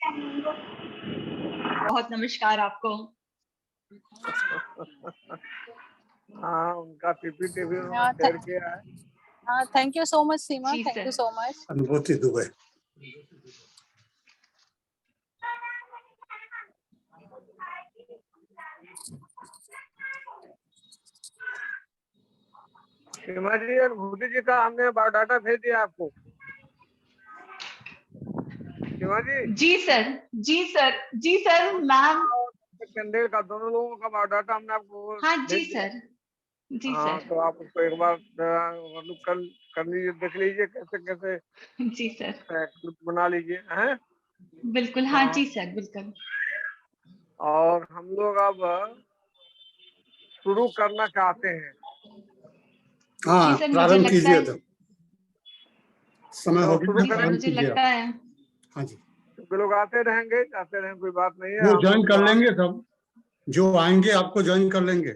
बहुत नमस्कार आपको। हाँ, उनका पीपीटी भी उन्होंने शेयर किया है। Thank you so much Seema, thank you so much. अनुभूति दुबे। सीमा जी, अनुभूति जी का हमने बायोडाटा भेज दिया आपको। सीमा जी। जी सर, जी सर, जी सर। मैम चंदेल का, दोनों लोगों का बायोडाटा हमने आपको। हाँ जी सर, जी हाँ, सर। तो आप उसको एक बार मतलब कल कर लीजिए, देख लीजिए कैसे कैसे। जी सर, बना लीजिए हैं। बिल्कुल। हाँ जी सर, बिल्कुल। और हम लोग अब शुरू करना चाहते हैं। हाँ, प्रारंभ कीजिए तो समय हो गया। जी सर, मुझे लगता है। हाँ जी, तो लोग आते रहेंगे, जाते रहेंगे, कोई बात नहीं है। वो ज्वाइन कर लेंगे सब, जो आएंगे आपको ज्वाइन कर लेंगे।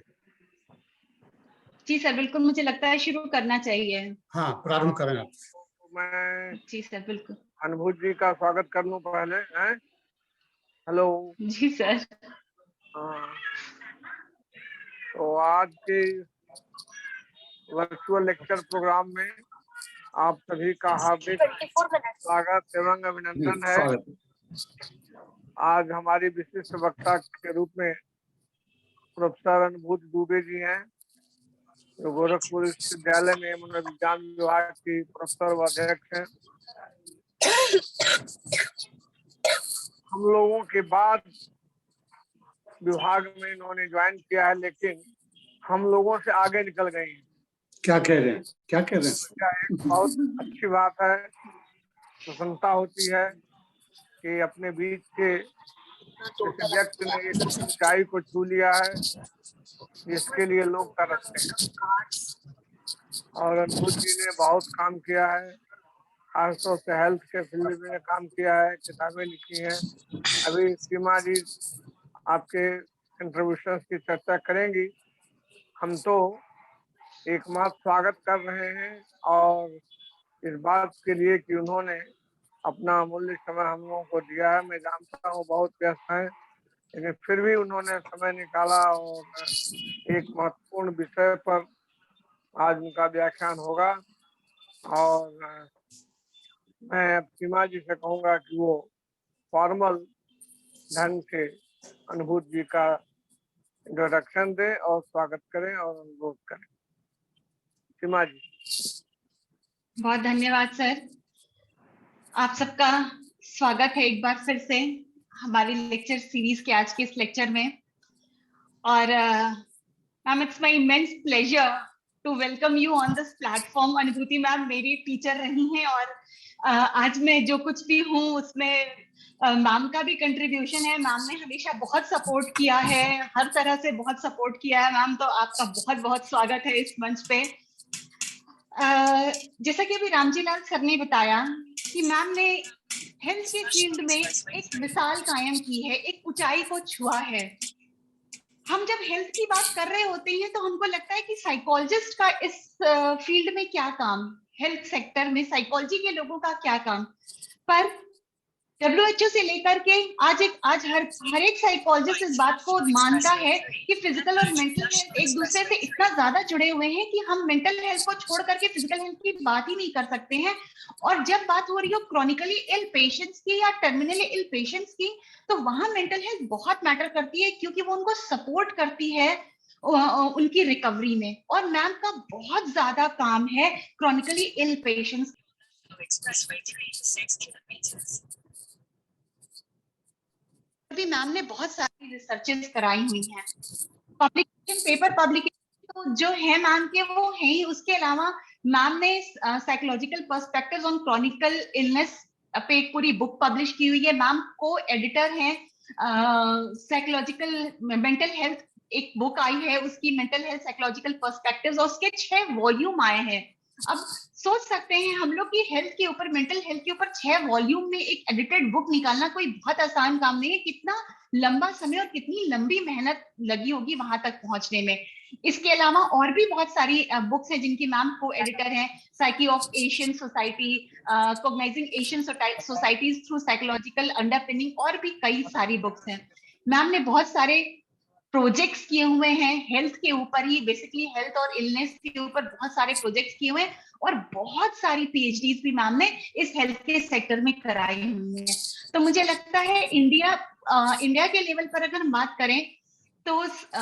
जी सर, बिल्कुल। मुझे लगता है शुरू करना चाहिए। हाँ, प्रारंभ करें आप। मैं जी सर, बिल्कुल। अनुभूति जी का स्वागत कर लूं पहले हैं। हेलो। जी सर। हाँ, तो आज के वर्चुअल लेक्चर प्रोग्राम में आप सभी का हार्दिक स्वागत एवं अभिनंदन है। आज हमारी विशिष्ट वक्ता के रूप में प्रोफेसर अनुभूति दुबे जी हैं, जो गोरखपुर विश्वविद्यालय में मनोविज्ञान विभाग की प्रोफेसर व अध्यक्ष हैं। हम लोगों के बाद विभाग में इन्होंने ज्वाइन किया है, लेकिन हम लोगों से आगे निकल गई हैं। क्या कह रहे हैं, क्या कह रहे हैं? बहुत अच्छी बात है, प्रसन्नता होती है कि अपने बीच के व्यक्ति ने एक ऊंचाई को छू लिया है जिसके लिए लोग तरसते हैं। और अनुभूति जी ने बहुत काम किया है, खासतौर से हेल्थ के फील्ड में काम किया है, किताबें लिखी हैं। अभी सीमा जी आपके कंट्रीब्यूशन की चर्चा करेंगी। हम तो एकमात्र स्वागत कर रहे हैं और इस बात के लिए कि उन्होंने अपना अमूल्य समय हम लोगों को दिया है। मैं जानता हूँ बहुत व्यस्त हैं, लेकिन फिर भी उन्होंने समय निकाला और एक महत्वपूर्ण विषय पर आज उनका व्याख्यान होगा। और मैं अब सीमा जी से कहूँगा कि वो फॉर्मल ढंग से अनुभूति जी का इंट्रोडक्शन दें और स्वागत करें और अनुरोध करें। सीमा जी। बहुत धन्यवाद सर, आप सबका स्वागत है एक बार फिर से हमारी लेक्चर सीरीज के आज के इस लेक्चर में। और ma'am, it's my immense pleasure to welcome you on this platform. Anubhuti ma'am मेरी टीचर रही हैं और आज मैं जो कुछ भी हूँ उसमें मैम का भी कंट्रीब्यूशन है। मैम ने हमेशा बहुत सपोर्ट किया है, हर तरह से बहुत सपोर्ट किया है मैम, तो आपका बहुत बहुत स्वागत है इस मंच पे। जैसा कि अभी रामजी लाल सर ने बताया कि मैम ने हेल्थ के फील्ड में एक मिसाल कायम की है, एक ऊंचाई को छुआ है। हम जब हेल्थ की बात कर रहे होते हैं तो हमको लगता है कि साइकोलॉजिस्ट का इस फील्ड में क्या काम, हेल्थ सेक्टर में साइकोलॉजी के लोगों का क्या काम। पर WHO से लेकर के आज हर एक साइकोलॉजिस्ट इस बात को मानता है कि फिजिकल और मेंटल हेल्थ एक दूसरे से इतना ज्यादा जुड़े हुए हैं कि हम मेंटल हेल्थ को छोड़ करके फिजिकल हेल्थ की बात ही नहीं कर सकते हैं। और जब बात हो रही हो क्रॉनिकली इल पेशेंट्स की या टर्मिनली इल पेशेंट्स की, तो वहां मेंटल हेल्थ बहुत मैटर करती है, क्योंकि वो उनको सपोर्ट करती है उनकी रिकवरी में। और मैम का बहुत ज्यादा काम है क्रॉनिकली इल पेशेंट्स। भी मैम ने बहुत सारी रिसर्चेस कराई हुई हैं, पब्लिकेशन, पेपर पब्लिकेशन तो जो है मैम के वो है ही। उसके अलावा मैम ने psychological perspectives on Chronicle illness पे एक पूरी बुक पब्लिश की हुई है। मैम को एडिटर हैं साइकोलॉजिकल मेंटल हेल्थ, एक बुक आई है उसकी, मेंटल हेल्थ साइकोलॉजिकल पर्सपेक्टिव्स, और उसके 6 वॉल्यूम आए हैं। अब सोच सकते हैं हम लोग की हेल्थ के ऊपर, मेंटल हेल्थ के ऊपर 6 वॉल्यूम में एक एडिटेड बुक निकालना कोई बहुत आसान काम नहीं है। कितना लंबा समय और कितनी लंबी मेहनत लगी होगी वहां तक पहुंचने में। इसके अलावा और भी बहुत सारी बुक्स हैं जिनकी मैम को एडिटर हैं। Psyche of Asian society, cognising Asian societies through psychological underpinning, और भी कई सारी बुक्स हैं। मैम ने बहुत सारे प्रोजेक्ट्स किए हुए हैं हेल्थ के ऊपर ही, बेसिकली हेल्थ और इलनेस के ऊपर बहुत सारे प्रोजेक्ट्स किए हुए हैं, और बहुत सारी पीएचडीज भी मैम ने इस हेल्थ के सेक्टर में कराई हुई हैं। तो मुझे लगता है इंडिया के लेवल पर अगर हम बात करें तो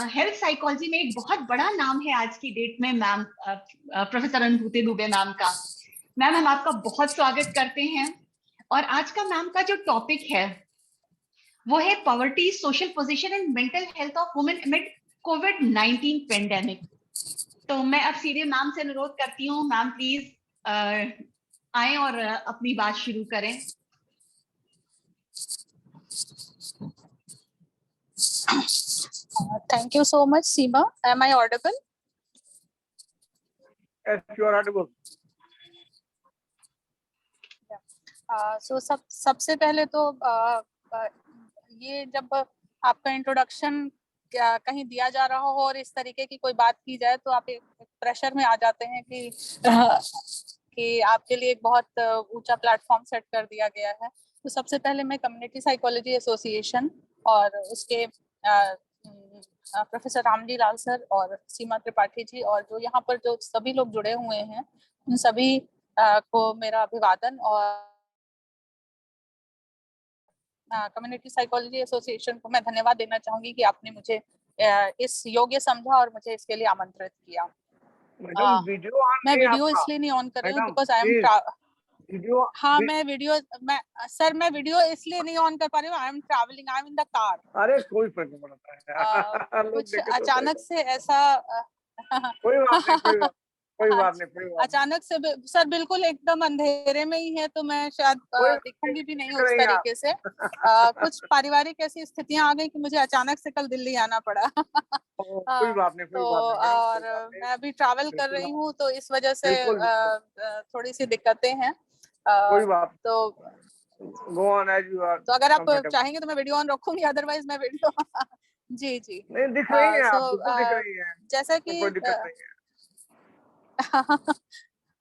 हेल्थ साइकोलॉजी में एक बहुत बड़ा नाम है आज की डेट में मैम, प्रोफेसर अनुभूति दुबे मैम का। मैम हम आपका बहुत स्वागत करते हैं। और आज का मैम का जो टॉपिक है वो है poverty, social position and mental health of women amid covid pandemic. तो मैं अब सीधे मैम से अनुरोध करती हूँ, मैम प्लीज आए और अपनी बात शुरू करें। Thank you so much, Seema. Am I audible? Yes, you are audible. So सबसे पहले तो ये जब आपका इंट्रोडक्शन कहीं दिया जा रहा हो और इस तरीके की कोई बात की जाए तो आप एक प्रेशर में आ जाते हैं कि आपके लिए एक बहुत ऊंचा प्लेटफॉर्म सेट कर दिया गया है। तो सबसे पहले मैं कम्युनिटी साइकोलॉजी एसोसिएशन और उसके प्रोफेसर रामजी लाल सर और सीमा त्रिपाठी जी और जो यहाँ पर जो सभी लोग जुड़े हुए हैं उन सभी को मेरा अभिवादन, और कम्युनिटी साइकोलॉजी एसोसिएशन को मैं धन्यवाद देना चाहूंगी कि आपने मुझे इस योग्य समझा और मुझे इसके लिए आमंत्रित किया। मैडम वीडियो ऑन मैं नहीं वीडियो आपका। इसलिए नहीं ऑन कर रही हूँ madam because I am video. हाँ मैं वीडियो इसलिए नहीं ऑन कर पा रही हूँ, I am travelling, I am in the car. अरे कोई फर्क नहीं पड़ता है। लोग कुछ देखे तो अचानक से ऐसा कोई बात नहीं, कोई बात नहीं। अचानक से सर बिल्कुल एकदम अंधेरे में ही है तो मैं शायद दिखूंगी भी नहीं उस तरीके से। कुछ पारिवारिक ऐसी स्थितियां आ गई कि मुझे अचानक से कल दिल्ली आना पड़ा। कोई बात नहीं, तो और मैं अभी ट्रैवल कर रही हूँ तो इस वजह से थोड़ी सी दिक्कतें हैं। कोई बात तो go on as you are. तो अगर आप चाहेंगे तो मैं वीडियो ऑन रखूंगी, अदरवाइज मैं वीडियो जी जी नहीं दिख रही है, आप बिल्कुल दिख रही है, जैसा कि कोई दिक्कत नहीं है,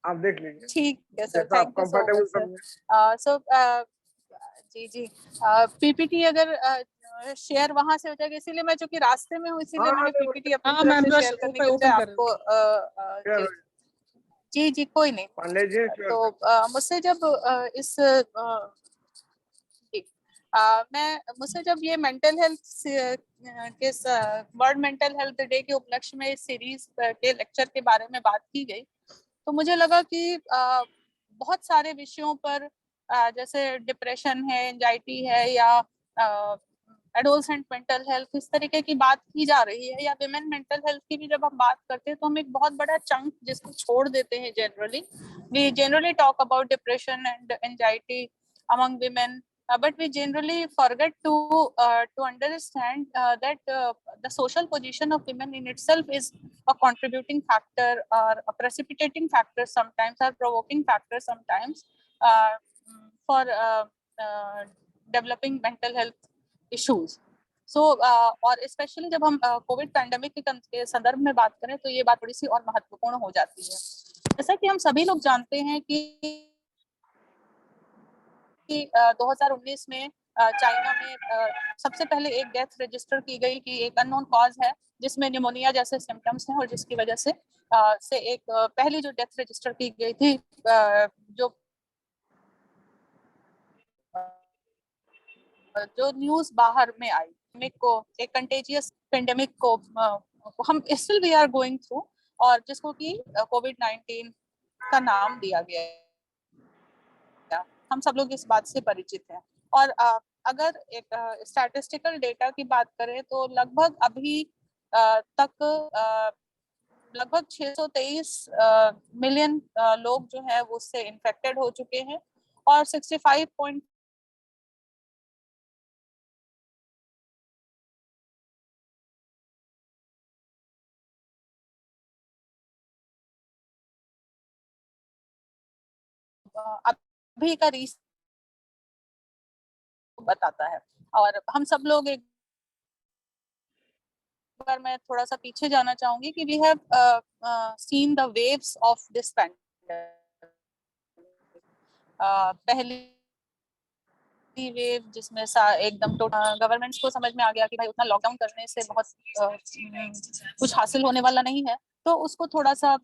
आप देख लीजिए। ठीक है sir, thank you so much sir. So जी जी पीपीटी अगर शेयर वहां से हो जाएगा, इसीलिए मैं चूंकि रास्ते में हूँ इसीलिए मैंने पीपीटी अपनी तरफ से शेयर करने के बजाय आपको जी जी कोई नहीं। तो मुझसे जब इस मुझसे जब ये मेंटल हेल्थ के वर्ल्ड मेंटल हेल्थ डे के उपलक्ष्य में इस सीरीज के लेक्चर के बारे में बात की गई तो मुझे लगा कि बहुत सारे विषयों पर जैसे डिप्रेशन है, एंजाइटी है, या एडोलसेंट मेंटल हेल्थ, इस तरीके की बात की जा रही है, या विमेन मेंटल हेल्थ की भी जब हम बात करते हैं तो हम एक बहुत बड़ा चंक जिसको छोड़ देते हैं। We generally talk about depression and anxiety among women, but we generally forget to understand that the social position of women in itself is a contributing factor or a precipitating factor sometimes, or provoking factor sometimes for developing mental health issues. So और specially जब हम Covid pandemic के संदर्भ में बात करें तो ये बात थोड़ी सी और महत्वपूर्ण हो जाती है। जैसा कि हम सभी लोग जानते हैं कि 2019 में चाइना में सबसे पहले एक डेथ रजिस्टर की गई कि एक अननोन कॉज है जिसमें निमोनिया जैसे सिम्टम्स हैं, और जिसकी वजह से एक पहली जो डेथ रजिस्टर की गई थी जो न्यूज बाहर में आई को एक कंटेजियस पेंडेमिक को हम still we are going through, और जिसको कि कोविड-19 का नाम दिया गया है। हम सब लोग इस बात से परिचित हैं। और अगर एक स्टैटिस्टिकल डेटा की बात करें तो लगभग अभी तक लगभग 623 मिलियन लोग जो है वो उससे इन्फेक्टेड हो चुके हैं, और 65 अभी का रीच बताता है। और हम सब लोग एक बार मैं थोड़ा सा पीछे जाना चाहूंगी कि we have seen the waves of this pandemic. पहली वेव जिसमें एकदम गवर्नमेंट्स को समझ में आ गया कि भाई उतना लॉकडाउन करने से बहुत कुछ हासिल होने वाला नहीं है, तो उसको थोड़ा सा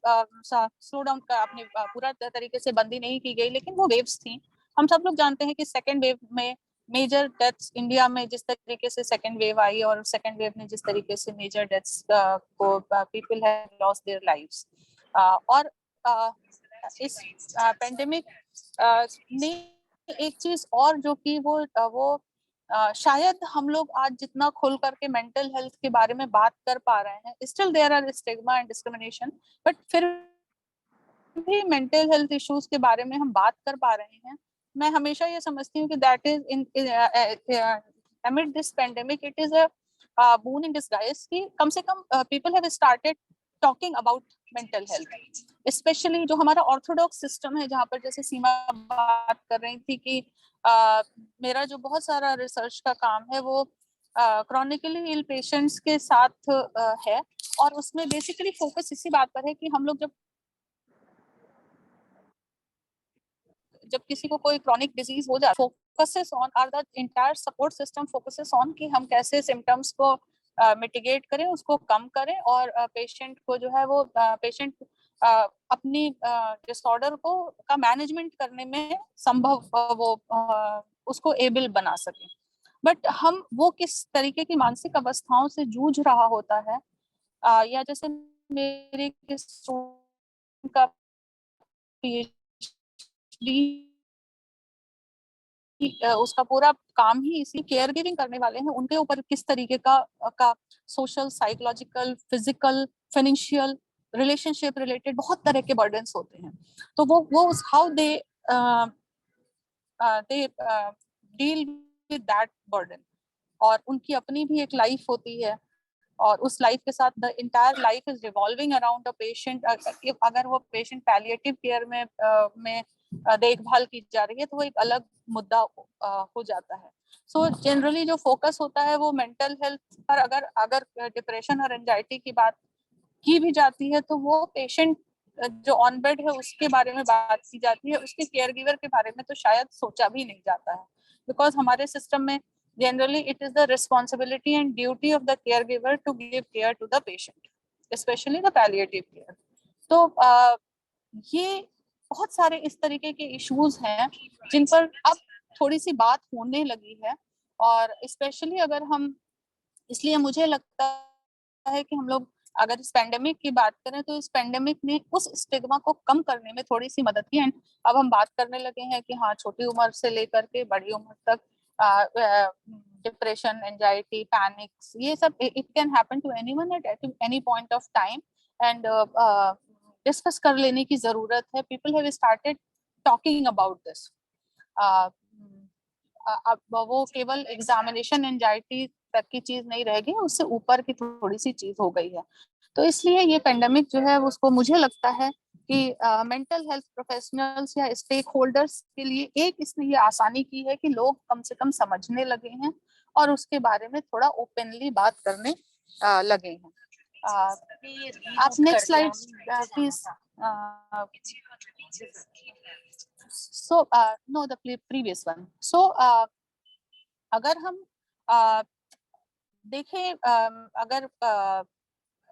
स्लो डाउन का अपने पूरा तरीके से बंदी नहीं की गई, लेकिन वो वेव्स थी। हम सब लोग जानते हैं कि सेकेंड वेव में मेजर डेथ्स इंडिया में जिस तरीके से सेकेंड वेव आई और सेकेंड वेव में जिस तरीके से मेजर डेथ्स को people have lost their lives, और इस पेंडेमिक ने एक चीज और जो कि वो शायद हम लोग आज जितना खुल करके मेंटल हेल्थ के बारे में बात कर पा रहे हैं, still there are stigma and discrimination, but फिर भी मेंटल हेल्थ इश्यूज के बारे में हम बात कर पा रहे हैं। मैं हमेशा ये समझती हूँ कि that is in amid this pandemic it is a boon in disguise कि कम से कम people have started talking about mental health, specially जो हमारा ऑर्थोडॉक्स सिस्टम है, जहाँ पर जैसे सीमा बात कर रही थी कि मेरा जो बहुत सारा रिसर्च का काम है वो क्रॉनिकली इल पेशेंट्स के साथ है, और उसमें बेसिकली फोकस इसी बात पर है कि हम लोग जब किसी को कोई क्रॉनिक डिजीज हो जाए, focuses on are the entire support system focuses on कि हम कैसे सिम्टम्स को मिटिगेट करें, उसको कम करें, और पेशेंट को जो है वो पेशेंट अपनी डिसऑर्डर को का मैनेजमेंट करने में संभव वो उसको एबल बना सके। बट हम वो किस तरीके की मानसिक अवस्थाओं से जूझ रहा होता है, या जैसे मेरे किस का उसका पूरा काम ही इसी केयर गिविंग करने वाले हैं, उनके ऊपर किस तरीके का social, psychological, physical, financial, relationship related बहुत तरह के बर्डन्स होते हैं। तो वो how they deal with that burden, और उनकी अपनी भी एक लाइफ होती है, और उस लाइफ के साथ the entire life is revolving around a patient. अगर वो पेशेंट पैलिएटिव केयर में देखभाल की जा रही है तो वो एक अलग मुद्दा हो जाता है। सो जनरली जो फोकस होता है वो मेंटल हेल्थ पर, अगर डिप्रेशन और एंजाइटी की बात की भी जाती है तो वो पेशेंट जो ऑन बेड है उसके बारे में बात की जाती है, उसके केयर गिवर के बारे में तो शायद सोचा भी नहीं जाता है, बिकॉज हमारे सिस्टम में generally it is the responsibility and duty of the caregiver to give care to the patient, especially the palliative care. तो ये बहुत सारे इस तरीके के इश्यूज हैं जिन पर अब थोड़ी सी बात होने लगी है, और स्पेशली अगर हम, इसलिए मुझे लगता है कि हम लोग अगर इस पेंडेमिक की बात करें तो इस पेंडेमिक ने उस स्टिग्मा को कम करने में थोड़ी सी मदद की। एंड अब हम बात करने लगे हैं कि हाँ, छोटी उम्र से लेकर के बड़ी उम्र तक डिप्रेशन, एंजाइटी, पैनिक्स, ये सब it can happen to anyone at any point of time, and discuss कर लेने की जरूरत है। People have started talking about this. अब वो केवल एग्जामिनेशन एंजाइटी तक की चीज नहीं रह गई, उससे ऊपर की थोड़ी सी चीज हो गई है। तो इसलिए ये पेंडेमिक जो है उसको मुझे लगता है कि मेंटल हेल्थ प्रोफेशनल्स या स्टेक होल्डर्स के लिए एक इसने ये आसानी की है कि लोग कम से कम समझने लगे हैं और उसके बारे में थोड़ा ओपनली बात करने लगे हैं। आप next slide please. So no, the previous one. So अगर हम देखें, अगर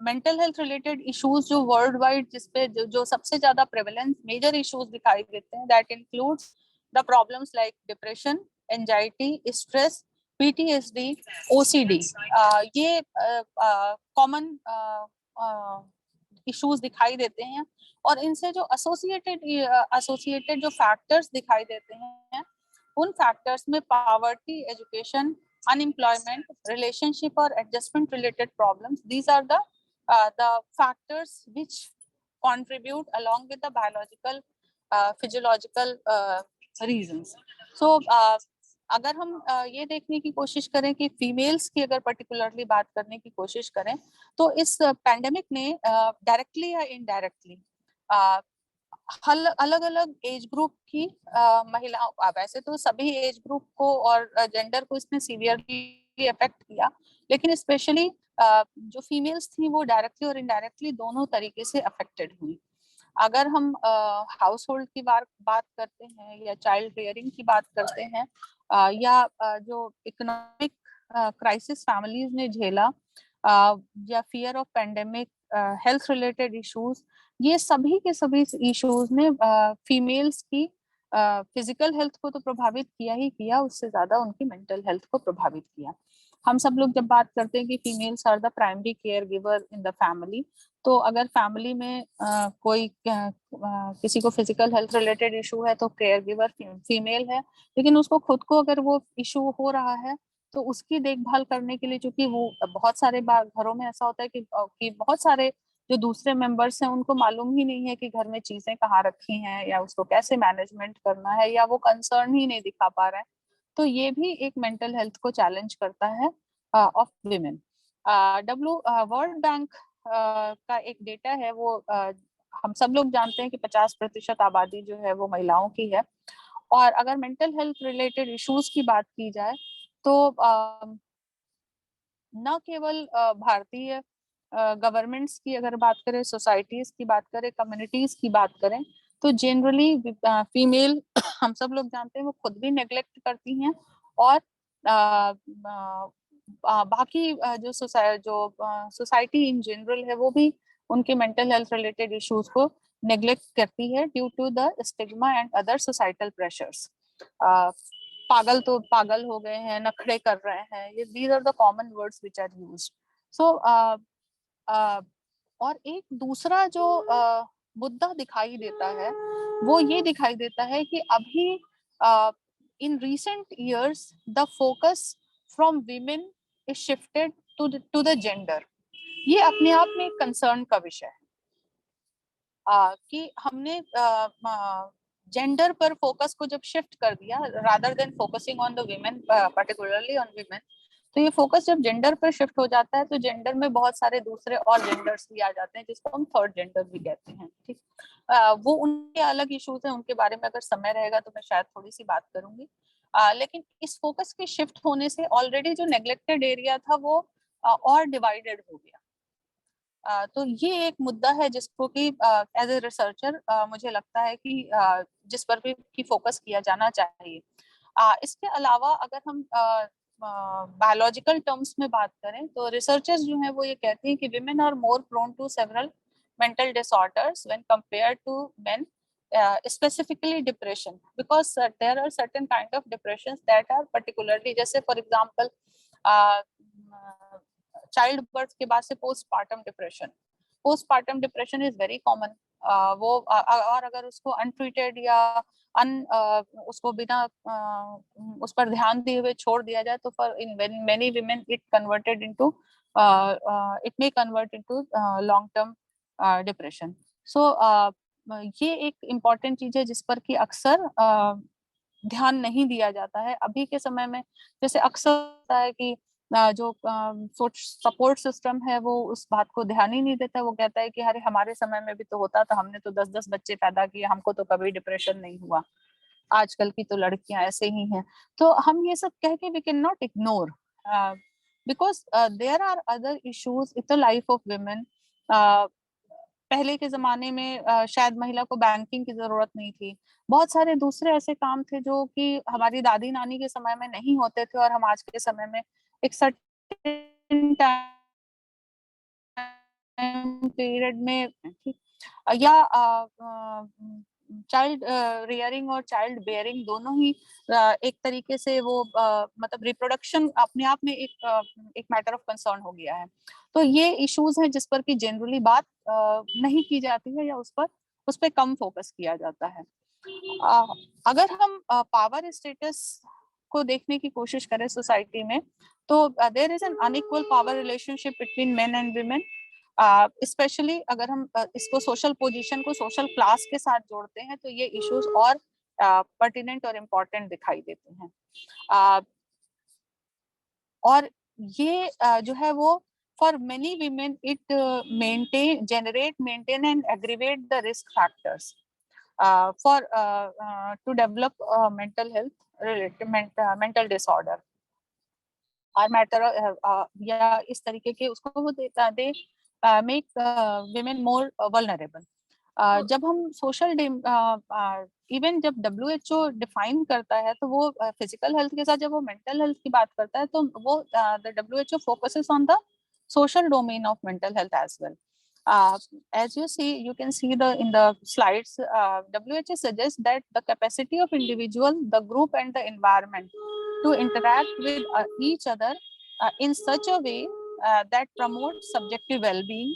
मेंटल हेल्थ रिलेटेड इश्यूज जो वर्ल्ड वाइड जिसपे जो सबसे ज्यादा प्रेवलेंस मेजर इश्यूज दिखाई देते हैं, that includes the problems like depression, anxiety, stress, PTSD, OCD। ये कॉमन इश्यूज दिखाई देते हैं, और इनसे जो एसोसिएटेड जो फैक्टर्स दिखाई देते हैं, उन फैक्टर्स में poverty, education, unemployment, relationship or adjustment related problems, these are the factors which contribute along with the biological physiological reasons. So अगर हम ये देखने की कोशिश करें कि फीमेल्स की अगर पर्टिकुलरली बात करने की कोशिश करें तो इस पैंडेमिक ने डायरेक्टली या इनडायरेक्टली अलग अलग एज ग्रुप की महिलाओं, वैसे तो सभी एज ग्रुप को और जेंडर को इसने सीवियरली इफेक्ट किया, लेकिन स्पेशली जो फीमेल्स थी वो डायरेक्टली और इनडायरेक्टली दोनों तरीके से अफेक्टेड हुई। अगर हम हाउस होल्ड की बात करते हैं या चाइल्ड रेयरिंग की बात करते हैं, या जो इकोनॉमिक क्राइसिस फैमिलीज ने झेला, या fear of pandemic, health related issues, ये सभी के सभी इश्यूज ने फीमेल्स की फिजिकल हेल्थ को तो प्रभावित किया ही किया, उससे ज्यादा उनकी मेंटल हेल्थ को प्रभावित किया। हम सब लोग जब बात करते हैं कि females are the primary care giver in the family, तो अगर फैमिली में कोई किसी को फिजिकल हेल्थ रिलेटेड इशू है तो केयर गिवर फीमेल है, लेकिन उसको खुद को अगर वो इशू हो रहा है तो उसकी देखभाल करने के लिए, चूंकि वो बहुत सारे घरों में ऐसा होता है कि बहुत सारे जो दूसरे मेंबर्स हैं उनको मालूम ही नहीं है कि घर में चीजें कहाँ रखी हैं या उसको कैसे मैनेजमेंट करना है, या वो कंसर्न ही नहीं दिखा पा रहे हैं, तो ये भी एक मेंटल हेल्थ को चैलेंज करता है ऑफ विमेन। वर्ल्ड बैंक का एक डेटा है, वो हम सब लोग जानते हैं कि 50% आबादी जो है वो महिलाओं की है, और अगर मेंटल हेल्थ रिलेटेड इश्यूज की बात की जाए तो न केवल भारतीय गवर्नमेंट्स की अगर बात करें, सोसाइटीज की बात करें, कम्युनिटीज की बात करें, तो जनरली फीमेल हम सब लोग जानते हैं वो खुद भी नेग्लेक्ट करती हैं, और बाकी जो सोसाइटी इन जनरल है वो भी उनके मेंटल हेल्थ रिलेटेड इश्यूज को नेग्लेक्ट करती है due to the stigma and other societal pressures. पागल तो पागल हो गए हैं, नखरे कर रहे हैं, ये these are the common words which are used. So और एक दूसरा जो मुद्दा दिखाई देता है वो ये दिखाई देता है कि अभी इन recent years the focus from women is shifted to the gender। ये अपने आप में एक कंसर्न का विषय है कि हमने जेंडर पर फोकस को जब शिफ्ट कर दिया, rather than focusing on the women, particularly on women, तो ये फोकस जब जेंडर पर शिफ्ट हो जाता है तो जेंडर में बहुत सारे दूसरे और जेंडर्स भी आ जाते हैं जिसको हम थर्ड जेंडर भी कहते हैं। ठीक, वो उनके अलग इश्यूज हैं, उनके बारे में अगर समय रहेगा तो मैं शायद थोड़ी सी बात करूंगी। लेकिन इस फोकस के शिफ्ट होने से ऑलरेडी जो नेग्लेक्टेड एरिया था वो और डिवाइडेड हो गया। तो ये एक मुद्दा है जिसको कि एज ए रिसर्चर मुझे लगता है कि जिस पर भी की फोकस किया जाना चाहिए। इसके अलावा अगर हम बायोलॉजिकल टर्म्स में बात करें तो रिसर्चर्स जो हैं वो ये कहते हैं कि women are more prone to several mental disorders when compared to men, specifically depression, because there are certain kind of depressions that are particularly, जैसे for example चाइल्ड बर्थ के बाद से postpartum depression is very common. वो और अगर उसको untreated या उसको बिना उस पर ध्यान दिए हुए छोड़ दिया जाए तो for in many women it converted into it may convert into long term depression. So ये एक इम्पॉर्टेंट चीज है जिस पर कि अक्सर ध्यान नहीं दिया जाता है अभी के समय में। जैसे अक्सर होता है कि जो सपोर्ट सिस्टम है वो उस बात को ध्यान ही नहीं देता, वो कहता है कि अरे हमारे समय में भी तो होता था, हमने तो 10-10 बच्चे पैदा किए, हमको तो कभी डिप्रेशन नहीं हुआ, आजकल की तो लड़कियां ऐसे ही हैं। तो हम ये सब कह के we can not ignore, because there are other issues in the life of women. पहले के जमाने में शायद महिला को बैंकिंग की जरूरत नहीं थी, बहुत सारे दूसरे ऐसे काम थे जो कि हमारी दादी नानी के समय में नहीं होते थे और हम आज के समय में एक सर्टेन टाइम पीरियड में, या चाइल्ड रियरिंग और चाइल्ड बेयरिंग दोनों ही एक तरीके से वो मतलब रिप्रोडक्शन अपने आप में एक मैटर ऑफ कंसर्न हो गया है। तो ये इश्यूज हैं जिस पर कि जनरली बात नहीं की जाती है या उस पर कम फोकस किया जाता है। अगर हम पावर स्टेटस को देखने की कोशिश करें सोसाइटी में तो there is an unequal power relationship between men and women, specially अगर हम इसको सोशल पोजीशन को सोशल क्लास के साथ जोड़ते हैं तो ये इश्यूज और पर्टिनेंट और इम्पोर्टेंट दिखाई देते हैं। और ये जो है वो for many women it maintain and aggravate the risk factors for to develop mental health related mental disorder। आर मैटर या इस तरीके के उसको वो they make women more vulnerable. जब हम सोशल इवन जब WHO डिफाइन करता है तो वो फिजिकल हेल्थ के साथ जब वो मेंटल हेल्थ की बात करता है तो वो the WHO focuses on the social domain of mental health as well. As you can see in the slides, WHO suggests that the capacity of individual, the group, and the environment to interact with each other in such a way that promotes subjective well-being.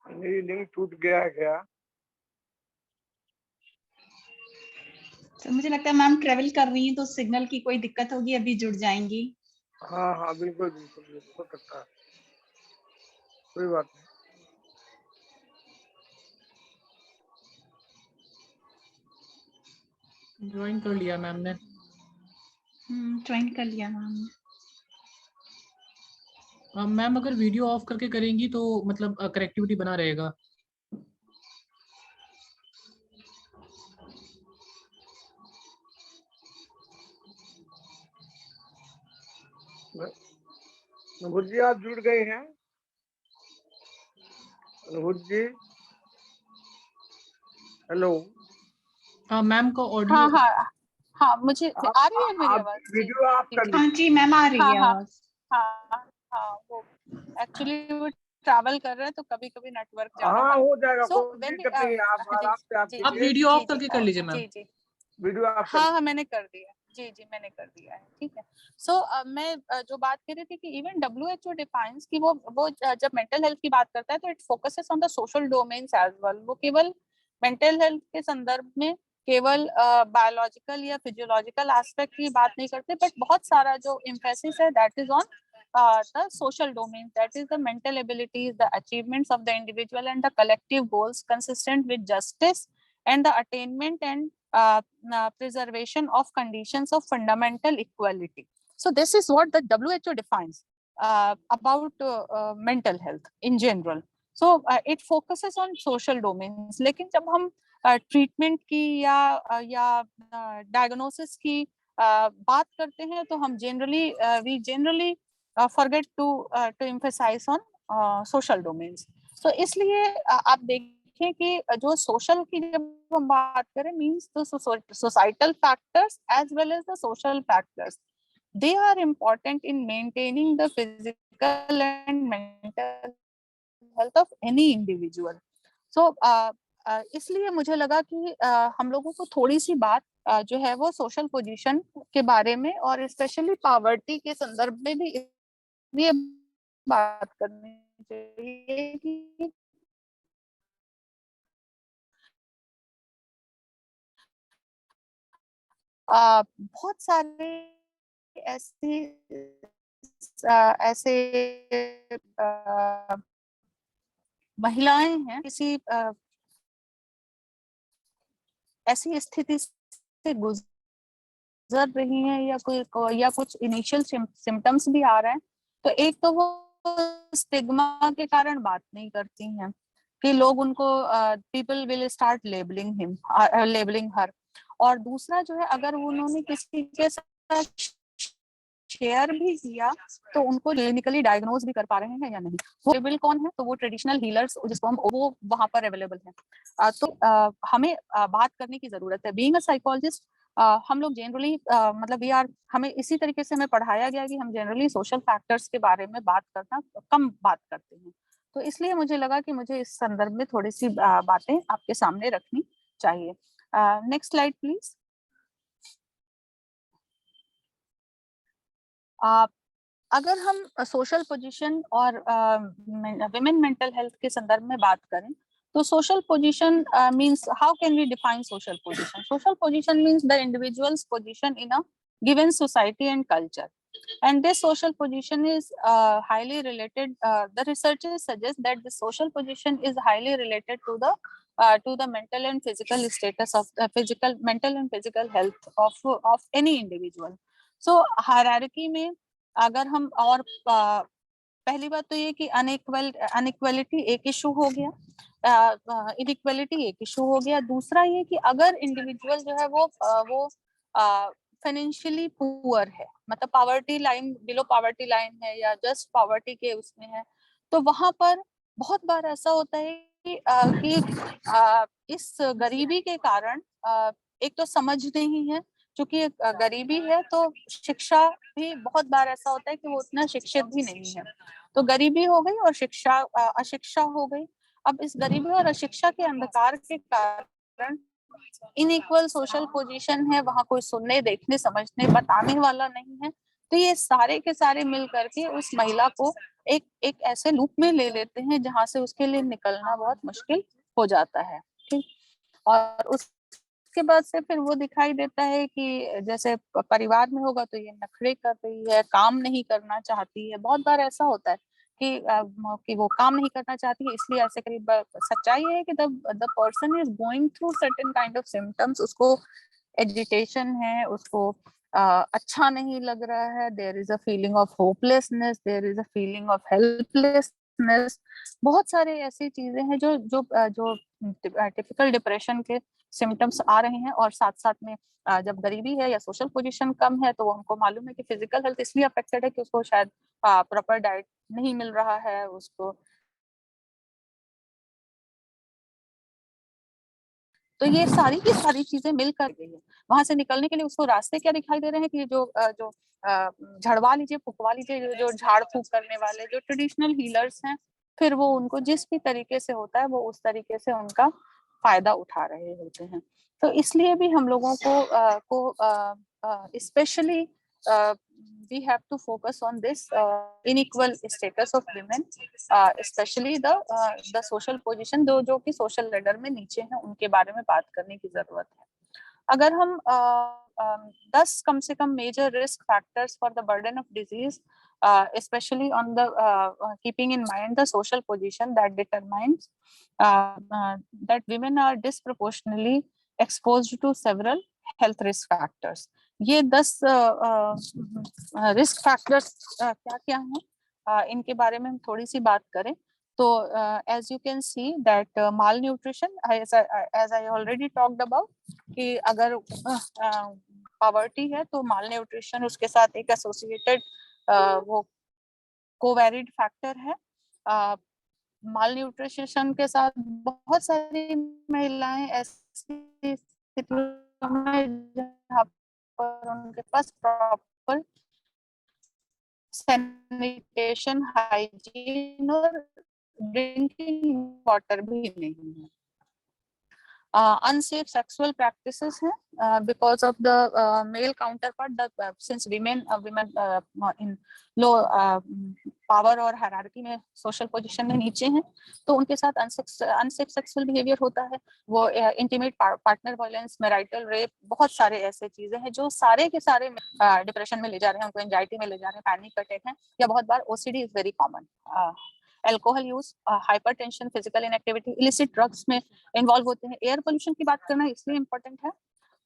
मेरी link टूट गया है क्या? तो मुझे लगता है ma'am travel कर रही हैं तो सिग्नल की कोई दिक्कत होगी, अभी जुड़ जाएंगी। हाँ हाँ बिल्कुल बिल्कुल हो सकता है, कोई बात नहीं। ज्वाइन कर लिया मैम ने। ज्वाइन कर लिया मैम। मैम अगर वीडियो ऑफ करके करेंगी तो मतलब कनेक्टिविटी बना रहेगा। अनुभूत जी आप जुड़ गए हैं? अनुभूत जी हेलो। हाँ मैम का ऑडियो। हाँ हाँ हाँ मुझे आ रही है मेरी आवाज। वीडियो आप कर हाँ जी मैम आ रही है आवाज। हाँ हाँ वो एक्चुअली वो ट्रैवल कर रहे हैं तो कभी कभी नेटवर्क जा रहा हाँ है। हो जाएगा, So, कोई दिक्कत नहीं है, आप आराम से आप आप वीडियो ऑफ करके कर लीजिए मैम। जी जी वीडियो आप हाँ मैंने कर दिया। जी मैंने कर दिया है, ठीक है। सो मैं जो बात कर रही थी कि इवन WHO डिफाइंस कि वो जब मेंटल हेल्थ की बात करता है तो it focuses on the social domains as well. वो केवल मेंटल हेल्थ के संदर्भ में केवल बायोलॉजिकल या फिजियोलॉजिकल एस्पेक्ट की बात नहीं करते, बट बहुत सारा जो एम्फेसिस है that is on the social domains, that is the mental abilities, the achievements of the individual and the collective goals consistent with justice and the attainment and preservation of conditions of fundamental equality. So this is what the WHO defines about mental health in general. So it focuses on social domains. लेकिन जब हम treatment की या diagnosis की बात करते हैं तो हम we generally forget to emphasize on social domains. So इसलिए आप देखें कि जो social की जब हम बात करें means the societal factors as well as the social factors, they are important in maintaining the physical and mental health of any individual. So इसलिए मुझे लगा कि हम लोगों को थोड़ी सी बात जो है वो सोशल पोजीशन के बारे में और स्पेशली पॉवर्टी के संदर्भ में भी ये बात करनी चाहिए कि बहुत सारे ऐसे महिलाएं हैं किसी ऐसी स्थिति से गुजर रही हैं या कुछ इनिशियल सिम्टम्स भी आ रहे हैं, तो एक तो वो स्टिग्मा के कारण बात नहीं करती हैं कि लोग उनको पीपल विल स्टार्ट लेबलिंग हर, और दूसरा जो है अगर उन्होंने किसी के साथ शेयर भी किया तो उनको क्लिनिकली डायग्नोज भी कर पा रहे हैं या नहीं। वो लेबल कौन है? तो वो ट्रेडिशनल हीलर्स जिसको हम वो वहां पर अवेलेबल हैं। तो हमें बात करने की जरूरत है। बीइंग अ साइकोलॉजिस्ट हम लोग जनरली मतलब हमें इसी तरीके से हमें पढ़ाया गया कि हम जनरली सोशल फैक्टर्स के बारे में बात करना कम बात करते हैं। तो इसलिए मुझे लगा कि मुझे इस संदर्भ में थोड़ी सी बातें आपके सामने रखनी चाहिए। Next slide please. अगर हम सोशल पोजीशन और विमेन मेंटल हेल्थ के संदर्भ में बात करें तो social position means how can we define social position? Social position means the individual's position in a given society and culture. And this social position is highly related. The researchers suggest that the social position is highly related to the mental and physical status of mental and physical health of any individual. So hierarchy में अगर हम और पहली बात तो ये कि inequality एक इशू हो गया, इनइक्वलिटी एक इशू हो गया। दूसरा ये कि अगर इंडिविजुअल जो है वो फाइनेंशियली पुअर है, मतलब poverty line, below poverty line है या जस्ट पॉवर्टी के उसमें है, तो वहां पर बहुत बार ऐसा होता है कि इस गरीबी के कारण एक तो समझ नहीं है, क्योंकि गरीबी है तो शिक्षा भी बहुत बार ऐसा होता है कि वो उतना शिक्षित भी नहीं है, तो गरीबी हो गई और शिक्षा अशिक्षा हो गई। अब इस गरीबी और अशिक्षा के अंधकार के कारण इनइक्वल सोशल पोजीशन है, वहां कोई सुनने, देखने, समझने, बताने वाला नहीं है, तो ये सारे के सारे मिल करके उस महिला को एक ऐसे लूप में ले लेते हैं जहां से उसके लिए निकलना बहुत मुश्किल हो जाता है। ठीक, और उसके बाद से फिर वो दिखाई देता है कि जैसे परिवार में होगा तो ये नखरे कर रही है, काम नहीं करना चाहती है। बहुत बार ऐसा होता है कि वो काम नहीं करना चाहती है इसलिए ऐसे करीब। सच्चाई है कि the person is going through certain kind of symptoms, उसको एजिटेशन है, उसको अच्छा नहीं लग रहा है, there is a feeling of hopelessness, there is a feeling of helplessness. बहुत सारे ऐसी चीजें हैं जो जो जो टिपिकल डिप्रेशन के सिम्टम्स आ रहे हैं। और साथ साथ में जब गरीबी है या सोशल पोजीशन कम है तो उनको मालूम है कि फिजिकल हेल्थ इसलिए अफेक्टेड है कि उसको शायद प्रॉपर डाइट नहीं मिल रहा है, उसको। तो ये सारी की सारी चीजें मिल कर गई है। वहां से निकलने के लिए उसको रास्ते क्या दिखाई दे रहे हैं कि जो झड़वा लीजिए, फुकवा लीजिए, जो झाड़ फूक करने वाले जो ट्रेडिशनल हीलर्स हैं, फिर वो उनको जिस भी तरीके से होता है वो उस तरीके से उनका फायदा उठा रहे होते हैं। तो इसलिए भी हम लोगों को specially we have to focus on this unequal status of women, especially the social position, जो कि social ladder में नीचे हैं, उनके बारे में बात करने की जरूरत है। अगर हम 10 कम से कम major risk factors for the burden of disease, especially on the keeping in mind the social position that determines that women are disproportionately exposed to several health risk factors. ये 10 रिस्क फैक्टर्स क्या क्या हैं, इनके बारे में हम थोड़ी सी बात करें तो as you can see that malnutrition, as I already talked about, कि अगर पॉवर्टी है तो मालन्यूट्रिशन उसके साथ एक एसोसिएटेड वो कोवैरिड फैक्टर है। मालन्यूट्रिशन के साथ बहुत सारी महिलाएं ऐसी स्थितियों में जहाँ पर उनके पास प्रॉपर सैनिटेशन, हाइजीन और ड्रिंकिंग वाटर भी नहीं है। Unsafe sexual practices हैं because of the male counterpart, since women in low power और hierarchy में social position में नीचे हैं, तो उनके साथ unsafe sexual behavior होता है, वो intimate partner violence, marital rape, बहुत सारे ऐसे चीजें हैं जो सारे के सारे डिप्रेशन में ले जा रहे हैं, उनको एंजाइटी में ले जा रहे हैं, पैनिक अटैक है, या बहुत बार OCD is very common। Alcohol use, hypertension, physical inactivity, illicit drugs में इन्वॉल्व होते हैं। एयर पोल्यूशन की बात करना इसलिए इम्पोर्टेंट है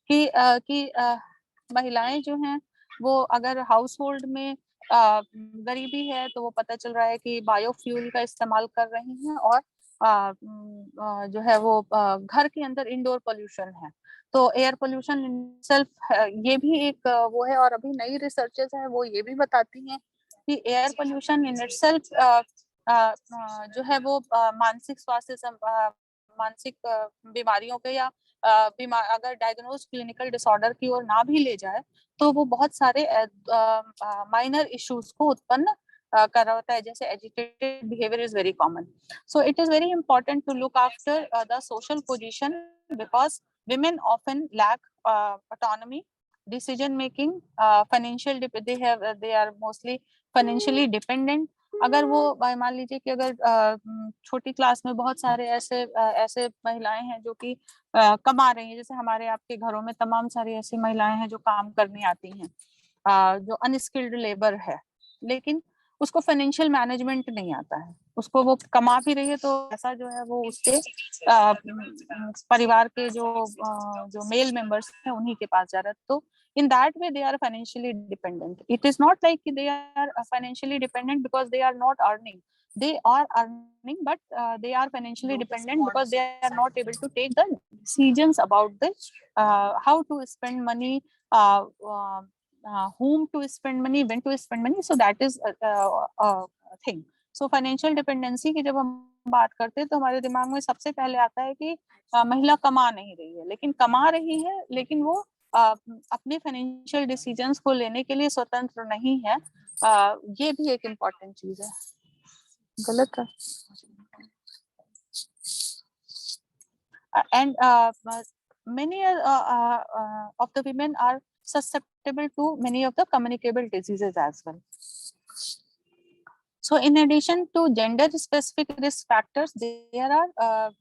कि महिलाएं जो हैं वो अगर हाउस होल्ड में गरीबी है तो वो पता चल रहा है कि बायोफ्यूल का इस्तेमाल कर रही हैं, और जो है वो घर के अंदर इंडोर पोल्यूशन है। तो एयर पोल्यूशन सेल्फ ये भी एक वो है, और अभी नई रिसर्चेस हैं वो ये भी बताती हैं कि एयर पोल्यूशन इन इटसेल्फ जो है वो मानसिक स्वास्थ्य, मानसिक बीमारियों के या अगर डायग्नोज क्लिनिकल डिसऑर्डर की ओर ना भी ले जाए तो वो बहुत सारे माइनर इश्यूज को उत्पन्न कर रहा होता है, जैसे agitated behaviour is very common. So it is very important to look after the social position because women often lack autonomy, decision making, financial they are mostly financially dependent। अगर वो मान लीजिए कि अगर छोटी क्लास में बहुत सारे ऐसे महिलाएं हैं जो कि कमा रही हैं, जैसे हमारे आपके घरों में तमाम सारी ऐसी महिलाएं हैं जो काम करने आती हैं, जो अनस्किल्ड लेबर है, लेकिन उसको फाइनेंशियल मैनेजमेंट नहीं आता है, उसको वो कमा भी रही है तो ऐसा जो है वो उसके परिवार के जो मेल मेंबर्स हैं उन्हीं के पास जा रहा है। तो in that way they are financially dependent. It is not like they are financially dependent because they are not earning. They are earning, but they are financially dependent because they are not able to take the decisions about the how to spend money, whom to spend money, when to spend money. So that is a thing. So financial dependency की जब हम बात करते हैं तो हमारे दिमाग में सबसे पहले आता है कि महिला कमा नहीं रही है, लेकिन कमा रही है, लेकिन वो अपने फाइनेंशियल डिसीजंस को लेने के लिए स्वतंत्र नहीं है। ये भी एक इम्पोर्टेंट चीज है। गलत है। And many of the women are susceptible to many of the communicable diseases as well. So in addition to gender specific risk factors, there are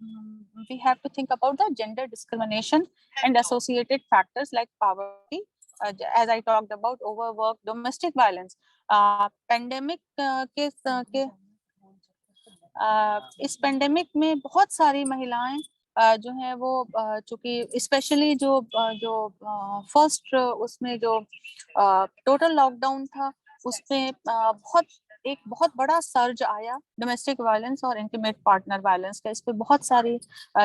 we have to think about the gender discrimination and associated factors like poverty, as I talked about, overwork, domestic violence. Pandemic के इस pandemic में बहुत सारी महिलाएं जो है वो चूंकि स्पेशली जो फर्स्ट उसमें जो टोटल लॉकडाउन था उसमें एक बहुत बड़ा सर्ज आया डोमेस्टिक वायलेंस और इंटीमेट पार्टनर वायलेंस का। इस पे बहुत सारी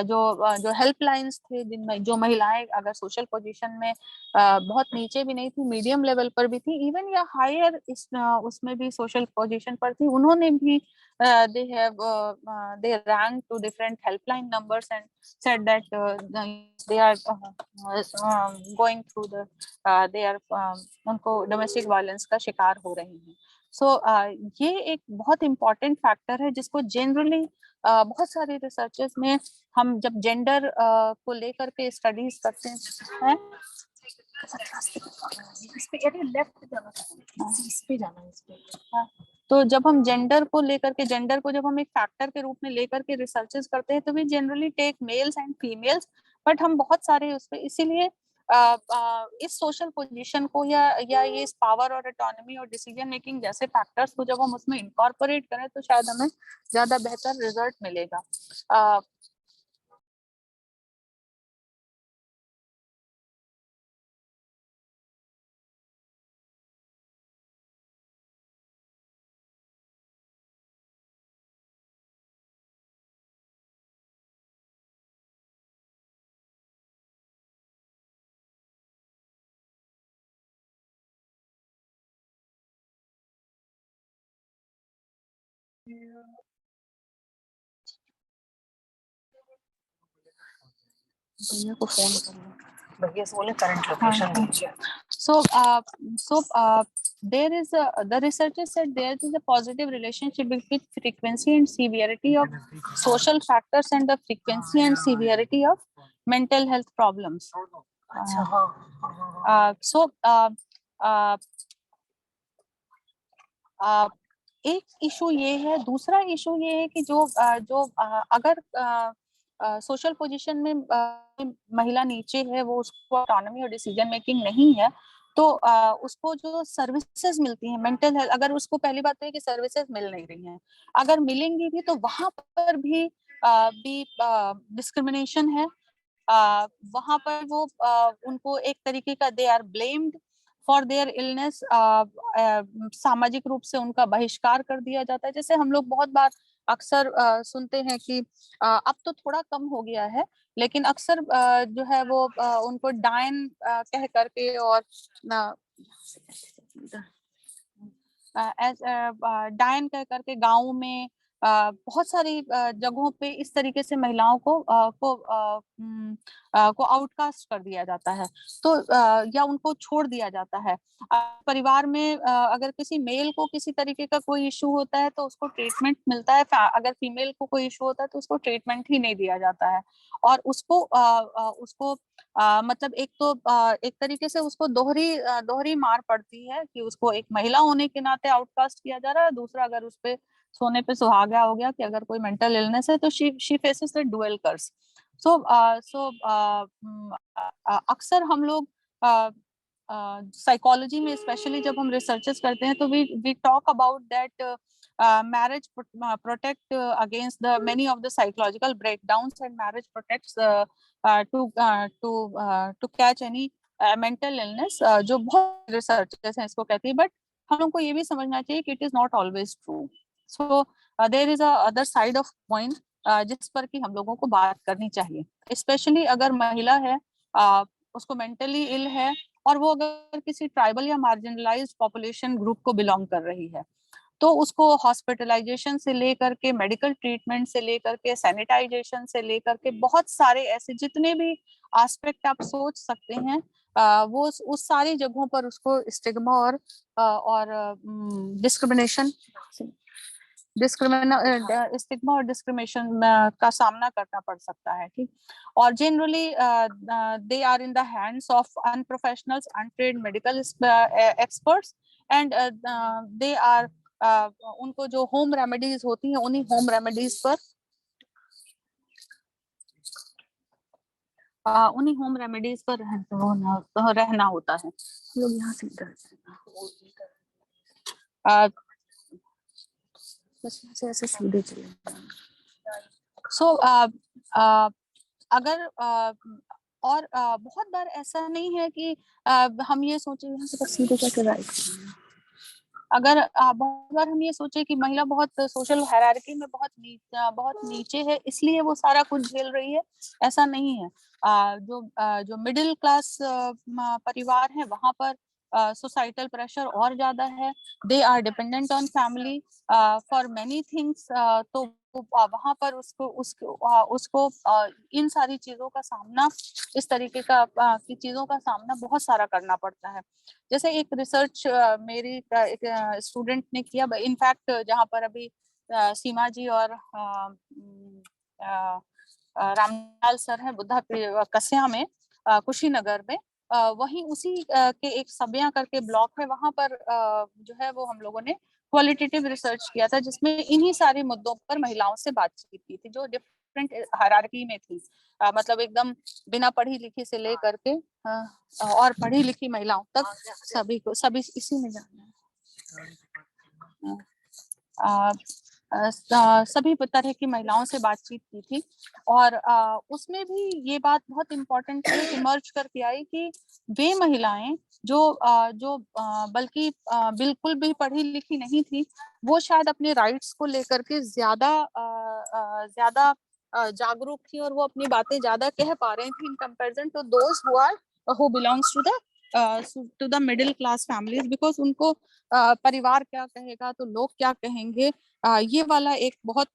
जो हेल्पलाइंस थे जिनमें जो महिलाएं अगर सोशल पोजीशन में बहुत नीचे भी नहीं थी, मीडियम लेवल पर भी थी, इवन या हायर उसमें भी सोशल पोजीशन पर थी, उन्होंने भी they rang to different helpline numbers and said that they are going through they are उनको डोमेस्टिक वायलेंस का शिकार हो रही हैं। सो ये एक बहुत इम्पोर्टेंट फैक्टर है जिसको जनरली बहुत सारे रिसर्चेस में हम जब जेंडर को लेकर के स्टडीज करते हैं तो जब हम जेंडर को लेकर के जब हम एक फैक्टर के रूप में लेकर के रिसर्चेस करते हैं तो we generally take males and females, but हम बहुत सारे उस पे इसीलिए इस सोशल पोजीशन को या ये इस पावर और ऑटोनॉमी और डिसीजन मेकिंग जैसे फैक्टर्स को जब हम उसमें इनकॉर्पोरेट करें तो शायद हमें ज्यादा बेहतर रिजल्ट मिलेगा। भैया को फोन करो, भैया से बोले करंट लोकेशन दीजिए। So there is the researchers said there is a positive relationship between frequency and severity of social factors and the frequency and severity of mental health problems. So एक issue ये है, दूसरा issue ये है कि जो अगर सोशल पोजीशन में महिला नीचे है, वो उसको ऑटोनॉमी और डिसीजन मेकिंग नहीं है, तो उसको जो सर्विसेज मिलती हैं मेंटल हेल्थ, अगर उसको पहली बात तो है कि सर्विसेज मिल नहीं रही हैं, अगर मिलेंगी भी तो वहां पर भी डिस्क्रिमिनेशन है। वहां पर वो उनको एक तरीके का they are blamed for their illness, सामाजिक रूप से उनका बहिष्कार कर दिया जाता है। जैसे हम लोग बहुत बार अक्सर सुनते हैं कि अब तो थोड़ा कम हो गया है, लेकिन अक्सर जो है वो उनको डायन कह करके और डायन कह करके गाँव में बहुत सारी जगहों पे इस तरीके से महिलाओं को आउटकास्ट कर दिया जाता है, तो या उनको छोड़ दिया जाता है। परिवार में अगर किसी मेल को किसी तरीके का कोई इशू होता है तो उसको ट्रीटमेंट मिलता है, अगर फीमेल को कोई इशू होता है तो उसको ट्रीटमेंट ही नहीं दिया जाता है, और उसको मतलब एक तो एक तरीके से उसको दोहरी मार पड़ती है कि उसको एक महिला होने के नाते आउटकास्ट किया जा रहा है, दूसरा अगर उस पे सोने पे सुहागा हो गया कि अगर कोई मेंटल इलनेस है तो शी फेसेस द डुअल कर्स। सो अक्सर हम लोग साइकोलॉजी में स्पेशली जब हम रिसर्चेस करते हैं तो we talk about that marriage protect against the many of the psychological breakdowns, and marriage protects to catch any mental illness, जो बहुत रिसर्चेस हैं इसको कहती है, बट हम लोग को ये भी समझना चाहिए कि it is not always true. So there is a other side of point जिस पर कि हम लोगों को बात करनी चाहिए, स्पेशली अगर महिला है, उसको मेंटली इल है और वो अगर किसी ट्राइबल या मार्जिनलाइज्ड पॉपुलेशन ग्रुप को बिलोंग कर रही है, तो उसको हॉस्पिटलाइजेशन से लेकर के मेडिकल ट्रीटमेंट से लेकर के सैनिटाइजेशन से लेकर के बहुत सारे ऐसे जितने भी एस्पेक्ट आप सोच सकते हैं, वो उस सारी जगहों पर उसको स्टिग्मा और डिस्क्रिमिनेशन स्टिग्मा और डिस्क्रिमिनेशन का सामना करना पड़ सकता है. ठीक. और generally they are in the hands of unprofessionals, untrained medical experts, and they are उनको जो होम रेमेडीज होती हैं उन्हीं होम रेमेडीज पर रहना होता है. लोग यहाँ से ऐसे सीधे चले. सो अगर और बहुत बार ऐसा नहीं है कि हम ये सोचे यहाँ से बस सीधे जाके राइट. अगर बहुत बार हम ये सोचे कि महिला बहुत सोशल हायरार्की में बहुत नीचे है इसलिए वो सारा कुछ झेल रही है, ऐसा नहीं है. जो मिडिल क्लास परिवार है वहां पर सोसाइटल प्रेशर और ज्यादा है. They are dependent on family for many things. तो वहां पर उसको इन सारी चीजों का सामना, इस तरीके की चीजों का सामना बहुत सारा करना पड़ता है. जैसे एक रिसर्च मेरी एक स्टूडेंट ने किया, इनफैक्ट जहाँ पर अभी सीमा जी और रामलाल सर हैं बुद्धा कस्या में, कुशीनगर में, वहीं उसी के एक सबिया करके ब्लॉक है, वहां पर जो है वो हम लोगों ने क्वालिटेटिव रिसर्च किया था जिसमें इन्हीं सारे मुद्दों पर महिलाओं से बातचीत की थी जो डिफरेंट हायरार्की में थी. मतलब एकदम बिना पढ़ी लिखी से लेकर के और पढ़ी लिखी महिलाओं तक सभी इसी में जाना है. सभी तरह की महिलाओं से बातचीत की थी और उसमें भी ये बात बहुत इम्पोर्टेंट इमर्ज करके आई कि वे महिलाएं जो बल्कि बिल्कुल भी पढ़ी लिखी नहीं थी, वो शायद अपने राइट्स को लेकर के ज्यादा जागरूक थी और वो अपनी बातें ज्यादा कह पा रही थी in comparison to those who belongs to the middle class families, because उनको परिवार क्या कहेगा तो लोग क्या कहेंगे, ये वाला एक बहुत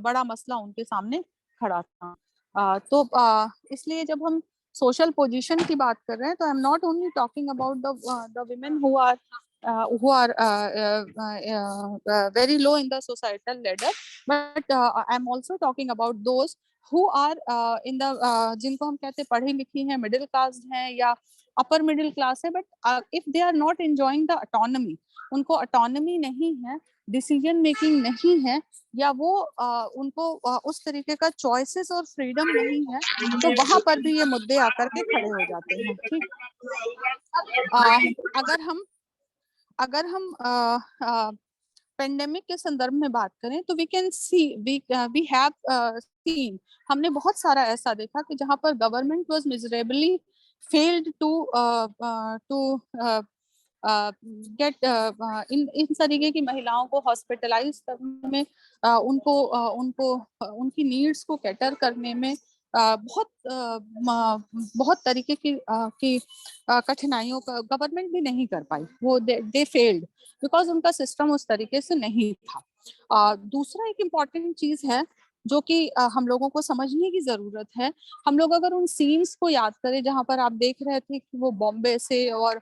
बड़ा मसला उनके सामने खड़ा था. तो इसलिए जब हम सोशल पोजीशन की बात कर रहे हैं तो I am not only talking about the women who are very low in the societal ladder, but I am also talking about those who are in the जिनको हम कहते हैं पढ़ी लिखी हैं, मिडिल क्लास हैं या अपर मिडिल क्लास है, but if they are not enjoying the autonomy, उनको ऑटोनॉमी नहीं है, डिसीजन मेकिंग नहीं है, या वो उनको उस तरीके का चॉइसेस और फ्रीडम नहीं है, तो वहां पर भी ये मुद्दे आकर के खड़े हो जाते हैं. ठीक. अगर हम पेंडेमिक के संदर्भ में बात करें तो we can see we have seen, हमने बहुत सारा ऐसा देखा कि जहां पर government was miserably failed to get इन तरीके की महिलाओं को हॉस्पिटलाइज करने में, उनको उनकी नीड्स को कैटर करने में बहुत तरीके की कठिनाइयों का गवर्नमेंट भी नहीं कर पाई. वो दे फेल्ड बिकॉज उनका सिस्टम उस तरीके से नहीं था. दूसरा एक इम्पॉर्टेंट चीज है जो कि हम लोगों को समझने की जरूरत है. हम लोग अगर उन सीन्स को याद करें जहां पर आप देख रहे थे कि वो बॉम्बे से और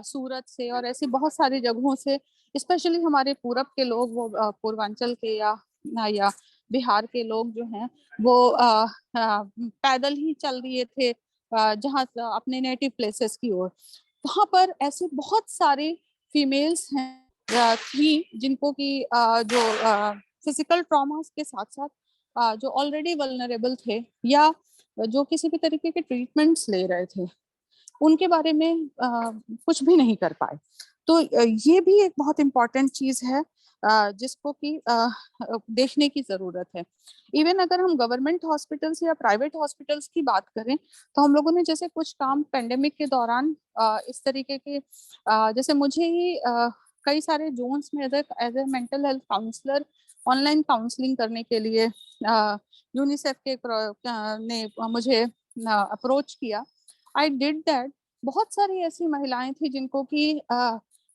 सूरत से और ऐसी बहुत सारी जगहों से, स्पेशली हमारे पूरब के लोग, वो पूर्वांचल के या बिहार के लोग जो हैं वो पैदल ही चल दिए थे जहाँ अपने नेटिव प्लेसेस की ओर. वहां पर ऐसे बहुत सारे फीमेल्स हैं थी जिनको की जो फिजिकल ट्रॉमास के साथ साथ जो ऑलरेडी वल्नरेबल थे या जो किसी भी तरीके के ट्रीटमेंट्स ले रहे थे, उनके बारे में कुछ भी नहीं कर पाए। तो ये भी एक बहुत इम्पोर्टेंट चीज है जिसको कि देखने की जरूरत है। इवन अगर हम गवर्नमेंट हॉस्पिटल्स या प्राइवेट हॉस्पिटल्स की बात करें तो हम लोगों ने जैसे कुछ काम पेंडेमिक के दौरान इस तरीके के जैसे मुझे ही कई सारे जोन्स में as a mental health counsellor online counselling करने के लिए यूनिसेफ के ने मुझे अप्रोच किया। I did that. बहुत सारी ऐसी महिलाएं थी जिनको कि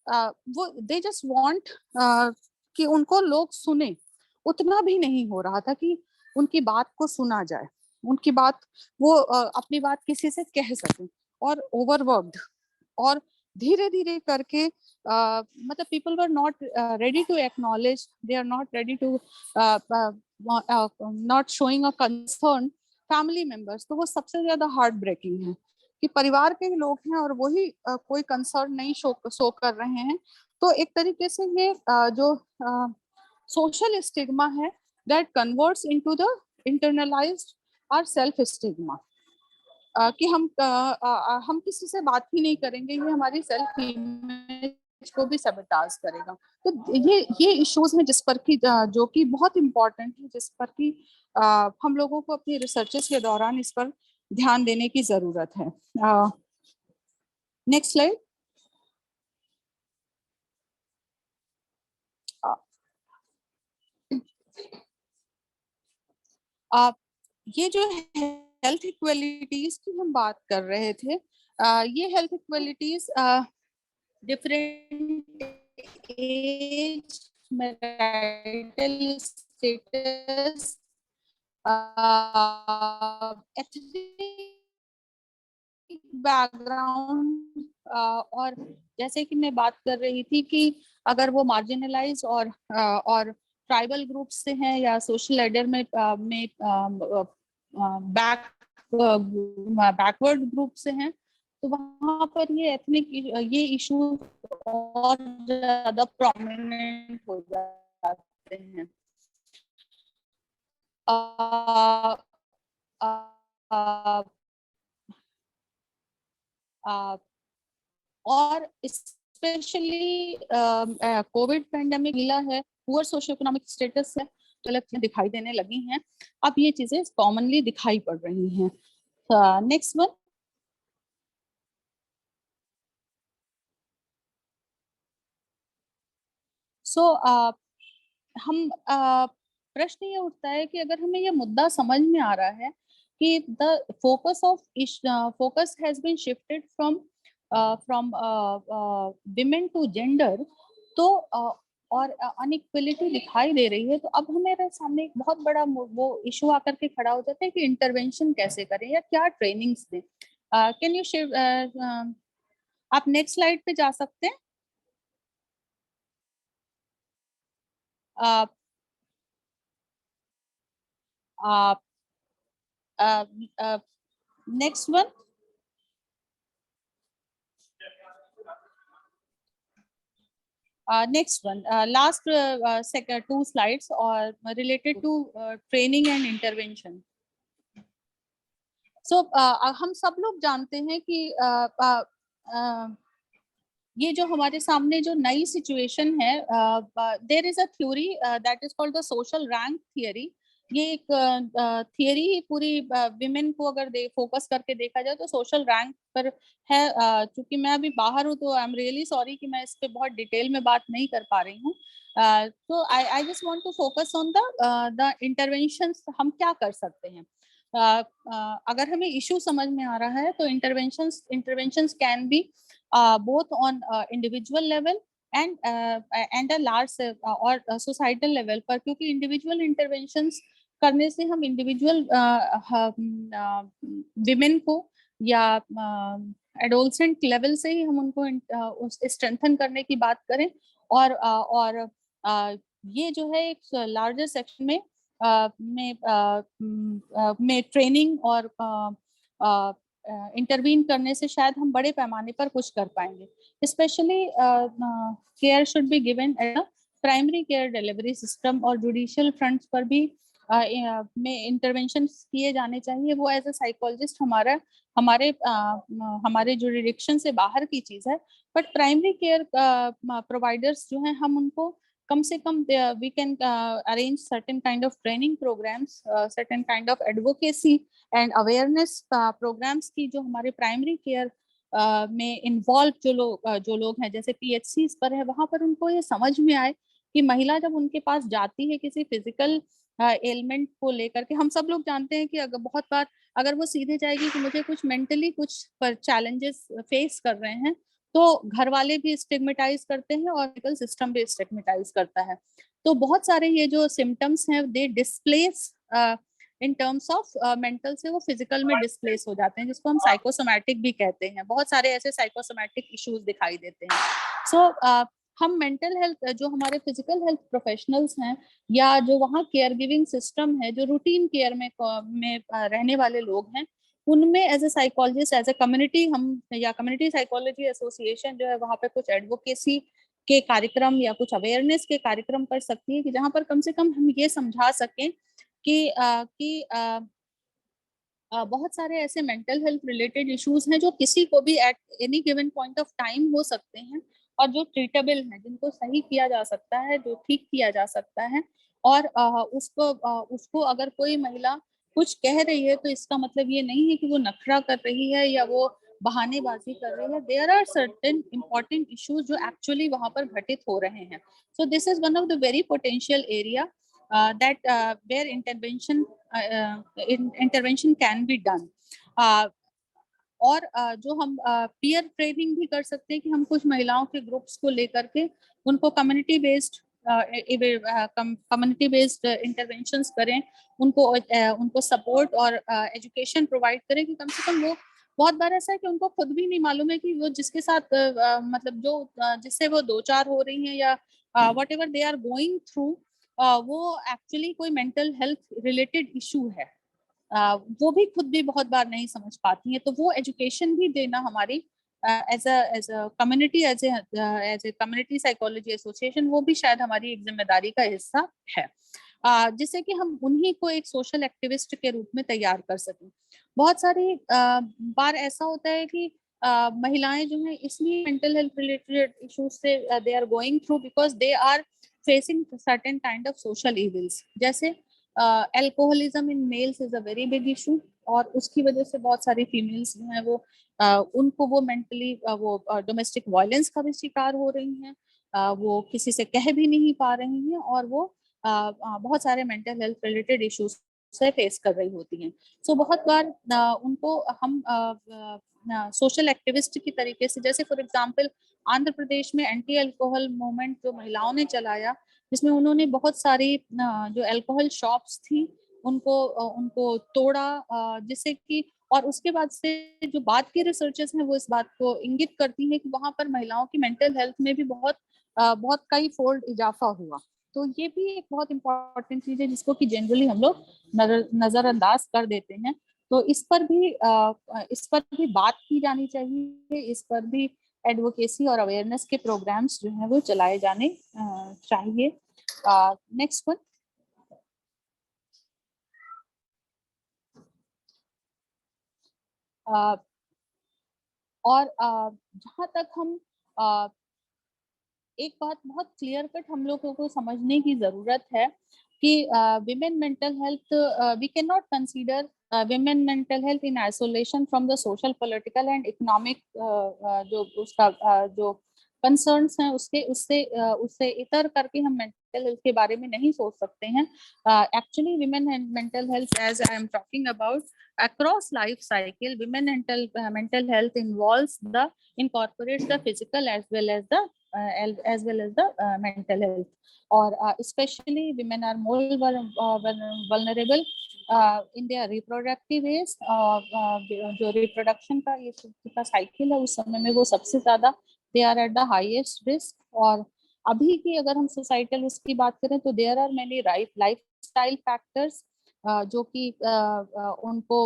वो दे जस्ट वांट कि उनको लोग सुने, उतना भी नहीं हो रहा था कि उनकी बात को सुना जाए, उनकी बात वो अपनी बात किसी से कह सके। और ओवरवर्क्ड और धीरे धीरे करके मतलब people were not ready to acknowledge, they are not ready to not showing a concern family members. तो वो सबसे ज्यादा हार्ट ब्रेकिंग है कि परिवार के ही लोग हैं और वही कोई कंसर्न नहीं शो कर रहे हैं। तो एक तरीके से ये जो सोशल स्टिग्मा है that converts into the internalised और सेल्फ स्टिग्मा कि हम किसी से बात ही नहीं करेंगे, ये हमारी सेल्फ इमेज को भी सबटाज करेगा। तो ये इश्यूज हैं जिस पर कि जो कि बहुत इम्पोर्टेंट है, जिस पर कि हम लोगों को अपनी रिसर्चेस के दौरान इस पर ध्यान देने की जरूरत है। Next slide. ये जो हेल्थ इक्वलिटीज की हम बात कर रहे थे, ये health equalities different age, marital status, ethnic background और जैसे कि मैं बात कर रही थी कि अगर वो मार्जिनलाइज और ट्राइबल ग्रुप से हैं या सोशल लेडर में बैकवर्ड ग्रुप से हैं, तो वहां पर ये एथनिक ये इशू और ज्यादा प्रोमिनेंट हो जाते हैं। और स्पेशली कोविड पेंडेमिक मिला है, पुअर सोशियो इकोनॉमिक स्टेटस है, गलत चीजें दिखाई देने लगी हैं। अब ये चीजें कॉमनली दिखाई पड़ रही हैं। Next one. सो हम प्रश्न ये उठता है कि अगर हमें ये मुद्दा समझ में आ रहा है कि the focus has been shifted from women to gender, तो और अनइक्वलिटी दिखाई दे रही है, तो अब हमारे सामने एक बहुत बड़ा वो इशू आकर के खड़ा हो जाता है कि इंटरवेंशन कैसे करें या क्या ट्रेनिंग्स दें। कैन यू शेयर, आप नेक्स्ट स्लाइड पे जा सकते हैं। Next one. Next one, last second 2 slides or related to training and intervention. So हम सब लोग जानते हैं कि ये जो हमारे सामने जो नई सिचुएशन है, there is a theory that is called the social rank theory. ये एक थियरी ही पूरी विमेन को अगर फोकस करके देखा जाए तो सोशल रैंक पर है। चूंकि मैं अभी बाहर हूँ तो आई एम रियली सॉरी कि मैं इस पे बहुत डिटेल में बात नहीं कर पा रही हूँ। तो I just want to focus on the interventions. हम क्या कर सकते हैं अगर हमें इशू समझ में आ रहा है, तो interventions can be both on individual level and a large और societal level पर, क्योंकि individual interventions करने से हम individual women को या adolescent level से ही हम उनको strengthen करने की बात करें, और ये जो है एक larger section में ट्रेनिंग और इंटरवीन करने से शायद हम बड़े पैमाने पर कुछ कर पाएंगे। Specially care should be given at a primary care delivery system और जुडिशियल फ्रंट्स पर भी में इंटरवेंशन किए जाने चाहिए, वो एज अ साइकोलॉजिस्ट हमारे जुरिडिक्शन से बाहर की चीज है। बट प्राइमरी केयर प्रोवाइडर्स जो हैं, हम उनको कम से कम we can arrange certain kind of training programmes, certain kind of advocacy and awareness programmes की, जो हमारे प्राइमरी केयर में इन्वॉल्व जो लोग हैं, जैसे पीएचसी पर है, वहां पर उनको ये समझ में आए कि महिला जब उनके पास जाती है किसी फिजिकल एलिमेंट को लेकर के, हम सब लोग जानते हैं कि अगर बहुत बार अगर वो सीधे जाएगी कि मुझे कुछ मेंटली कुछ पर चैलेंजेस फेस कर रहे हैं, तो घर वाले भी स्टिग्मेटाइज करते हैं और मेडिकल सिस्टम भी स्टिग्मेटाइज करता है। तो बहुत सारे ये जो सिम्टम्स हैं, they displace in terms of mental से वो फिजिकल में डिस्प्लेस हो जाते हैं, जिसको हम साइकोसोमैटिक भी कहते हैं। बहुत सारे ऐसे साइकोसोमैटिक इश्यूज दिखाई देते हैं। सो हम मेंटल हेल्थ, जो हमारे फिजिकल हेल्थ प्रोफेशनल्स हैं, या जो वहाँ केयर गिविंग सिस्टम है, जो रूटीन केयर में रहने वाले लोग हैं, उनमें as a psychologist, as a community, हम या कम्युनिटी साइकोलॉजी एसोसिएशन जो है, वहाँ पे कुछ एडवोकेसी के कार्यक्रम या कुछ अवेयरनेस के कार्यक्रम कर सकती है, कि जहाँ पर कम से कम हम ये समझा सकें कि बहुत सारे ऐसे मेंटल हेल्थ रिलेटेड इश्यूज हैं जो किसी को भी at any given point of time हो सकते हैं, और जो ट्रीटेबल हैं, जिनको सही किया जा सकता है, जो ठीक किया जा सकता है। और उसको अगर कोई महिला कुछ कह रही है, तो इसका मतलब ये नहीं है कि वो नखरा कर रही है या वो बहानेबाजी कर रही है। There are certain important issues जो एक्चुअली वहां पर घटित हो रहे हैं। So this is one of the very potential area that where intervention can be done. और जो हम पीयर ट्रेनिंग भी कर सकते हैं, कि हम कुछ महिलाओं के ग्रुप्स को लेकर के उनको कम्युनिटी बेस्ड इंटरवेंशंस करें, उनको सपोर्ट और एजुकेशन प्रोवाइड करें, कि कम से कम वो, बहुत बार ऐसा है कि उनको खुद भी नहीं मालूम है कि वो जिसके साथ मतलब जो जिससे वो दो चार हो रही हैं, या whatever they are going through, वो एक्चुअली कोई मेंटल हेल्थ रिलेटेड इशू है, वो भी खुद भी बहुत बार नहीं समझ पाती हैं। तो वो एजुकेशन भी देना हमारी as a community, as a community psychology association, वो भी शायद हमारी एक जिम्मेदारी का हिस्सा है, जिससे कि हम उन्हीं को एक सोशल एक्टिविस्ट के रूप में तैयार कर सकें। बहुत सारी बार ऐसा होता है कि महिलाएं जो हैं, इसलिए मेंटल हेल्थ रिलेटेड इश्यूज से they are going through because they are facing certain kind of social evils, जैसे alcoholism in males is a very big issue, और उसकी वजह से बहुत सारी फीमेल्स जो हैं, वो उनको वो मेंटली वो डोमेस्टिक वायलेंस का भी शिकार हो रही हैं, वो किसी से कह भी नहीं पा रही हैं, और वो बहुत सारे मेंटल हेल्थ रिलेटेड इश्यूज से फेस कर रही होती हैं। सो बहुत बार उनको हम सोशल एक्टिविस्ट की तरीके से, जैसे फॉर एग्जांपल आंध्र प्रदेश में एंटी अल्कोहल मूवमेंट जो महिलाओं ने चलाया, जिसमें उन्होंने बहुत सारी जो अल्कोहल शॉप्स थी उनको तोड़ा, जिससे कि, और उसके बाद से जो बात की रिसर्चेस हैं, वो इस बात को इंगित करती हैं कि वहां पर महिलाओं की मेंटल हेल्थ में भी बहुत कई फोल्ड इजाफा हुआ। तो ये भी एक बहुत इंपॉर्टेंट चीज है, जिसको कि जनरली हम लोग नजरअंदाज कर देते हैं। तो इस पर भी बात की जानी चाहिए, इस पर भी एडवोकेसी और अवेयरनेस के प्रोग्राम्स जो हैं वो चलाए जाने चाहिए। Next one. और जहाँ तक हम एक बात बहुत क्लियर कट हम लोगों को समझने की जरूरत है कि women mental health, we can not consider women mental health in isolation from the social, political and economic जो उसका जो कंसर्न्स हैं, उससे इतर करके हम मेंटल हेल्थ के बारे में नहीं सोच सकते हैं। Actually women mental health, as I am talking about, across life cycle, women mental health incorporates the physical as well as the mental health, और especially women are more vulnerable in their reproductive age, जो reproduction का ये cycle है, उस समय में वो सबसे ज्यादा they are at the highest risk। और अभी की अगर हम सोसाइटल उसकी बात करें, तो there are many lifestyle factors जो कि उनको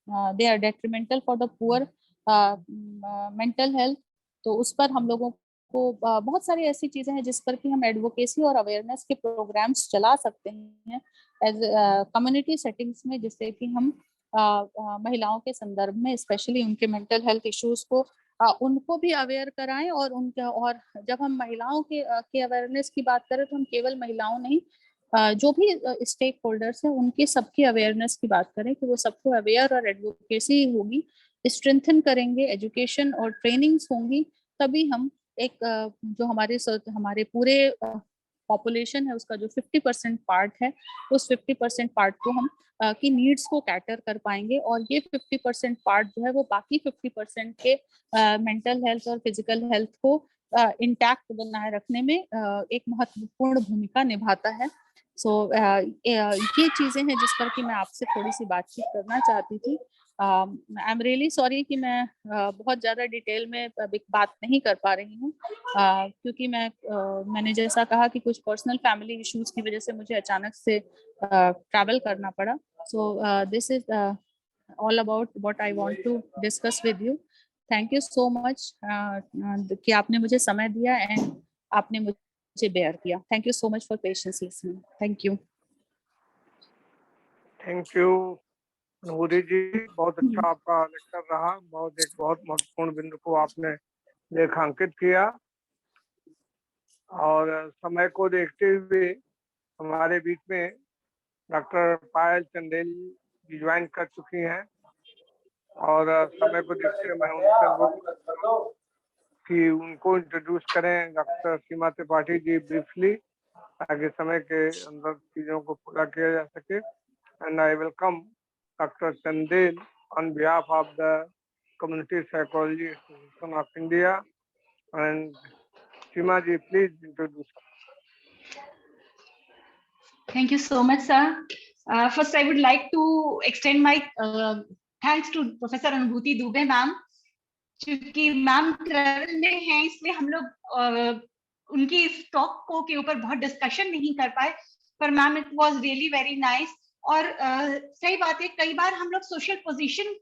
they are detrimental for the poor mental health. तो उस पर हम लोगों को बहुत सारी ऐसी चीजें हैं जिस पर कि हम एडवोकेसी और अवेयरनेस के प्रोग्राम्स चला सकते हैं, एज कम्युनिटी सेटिंग्स में, जिससे कि हम महिलाओं के संदर्भ में स्पेशली उनके मेंटल हेल्थ इश्यूज को उनको भी अवेयर कराएं। और उनका, और जब हम महिलाओं के अवेयरनेस की बात करें तो हम केवल महिलाओं नहीं, जो भी स्टेक होल्डर्स हैं उनके सबकी अवेयरनेस की बात करें कि वो सबको अवेयर और एडवोकेसी होगी, स्ट्रेंथन करेंगे, एजुकेशन और ट्रेनिंग्स होंगी, तभी हम एक जो हमारे पूरे पॉपुलेशन है उसका जो 50% पार्ट है, उस 50% पार्ट को हम की नीड्स को कैटर कर पाएंगे। और ये 50% पार्ट जो है वो बाकी 50% के मेंटल हेल्थ और फिजिकल हेल्थ को इंटैक्ट बनाए रखने में एक महत्वपूर्ण भूमिका निभाता है। सो ये चीजें हैं जिस पर कि मैं आपसे थोड़ी सी बातचीत करना चाहती थी। आई एम रियली सॉरी कि मैं बहुत ज्यादा डिटेल में अभी बात नहीं कर पा रही हूँ, क्योंकि मैंने जैसा कहा कि कुछ पर्सनल फैमिली इश्यूज की वजह से मुझे अचानक से ट्रैवल करना पड़ा। So this is all about what I want to discuss with you. Thank you so much कि आपने मुझे समय दिया एंड आपने मुझे बेयर किया। Thank you so much for patience listening. Thank you. Thank you अनुभूति जी, बहुत अच्छा आपका लेक्चर रहा। बहुत महत्वपूर्ण बिंदु को आपने रेखांकित किया और समय को देखते हुए हमारे बीच में डॉक्टर पायल चंदेल जी ज्वाइन कर चुकी हैं और समय को देखते हुए मैं उनसे अनुरोध कि उनको इंट्रोड्यूस करें डॉक्टर सीमा त्रिपाठी जी ब्रीफली, ताकि समय के अंदर चीजों को पूरा किया जा सके। And I welcome doctor Chandel on behalf of the Community Psychology Association of India. And Seema ji, please introduce. Thank you so much, sir. First, I would like to extend my thanks to Professor Anubhuti Dubey ma'am, क्योंकि ma'am travel में हैं इसलिए हम लोग उनकी इस talk को के ऊपर बहुत डिस्कशन नहीं कर पाए, पर ma'am it was really very nice. और सही बात है, कई बार हम लोग सोशल पोजीशन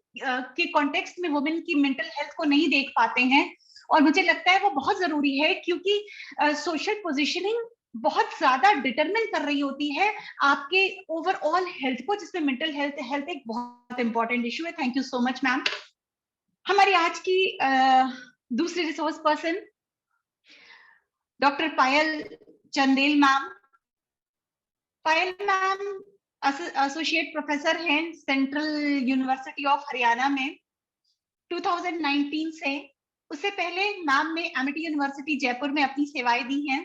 के कॉन्टेक्स्ट में वुमेन की मेंटल हेल्थ को नहीं देख पाते हैं, और मुझे लगता है वो बहुत जरूरी है, क्योंकि सोशल पोजीशनिंग बहुत ज्यादा डिटरमिन कर रही होती है आपके ओवरऑल हेल्थ को, जिसमें मेंटल हेल्थ एक बहुत इंपॉर्टेंट इशू है। Thank you so much ma'am. हमारी आज की दूसरी रिसोर्स पर्सन डॉक्टर पायल Chandel ma'am. Payal ma'am associate professor हैं सेंट्रल यूनिवर्सिटी ऑफ हरियाणा में 2019 से। उससे पहले मैम ने एमिटी यूनिवर्सिटी जयपुर में अपनी सेवाएं दी हैं।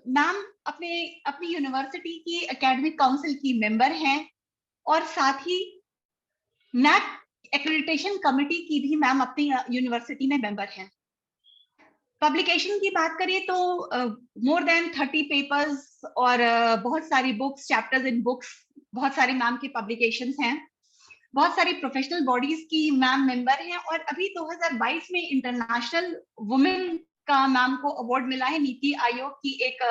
मैम अपनी यूनिवर्सिटी की एकेडमिक काउंसिल की मेंबर हैं और साथ ही नैक एक्रेडिटेशन कमेटी की भी मैम अपनी यूनिवर्सिटी में मेंबर हैं। पब्लिकेशन की बात करें तो मोर देन 30 पेपर्स और बहुत सारी बुक्स, चैप्टर्स इन बुक्स, बहुत सारे मैम की पब्लिकेशंस हैं। बहुत सारी प्रोफेशनल बॉडीज की मैम मेंबर हैं और अभी 2022 में इंटरनेशनल वुमेन का मैम को अवार्ड मिला है, नीति आयोग की एक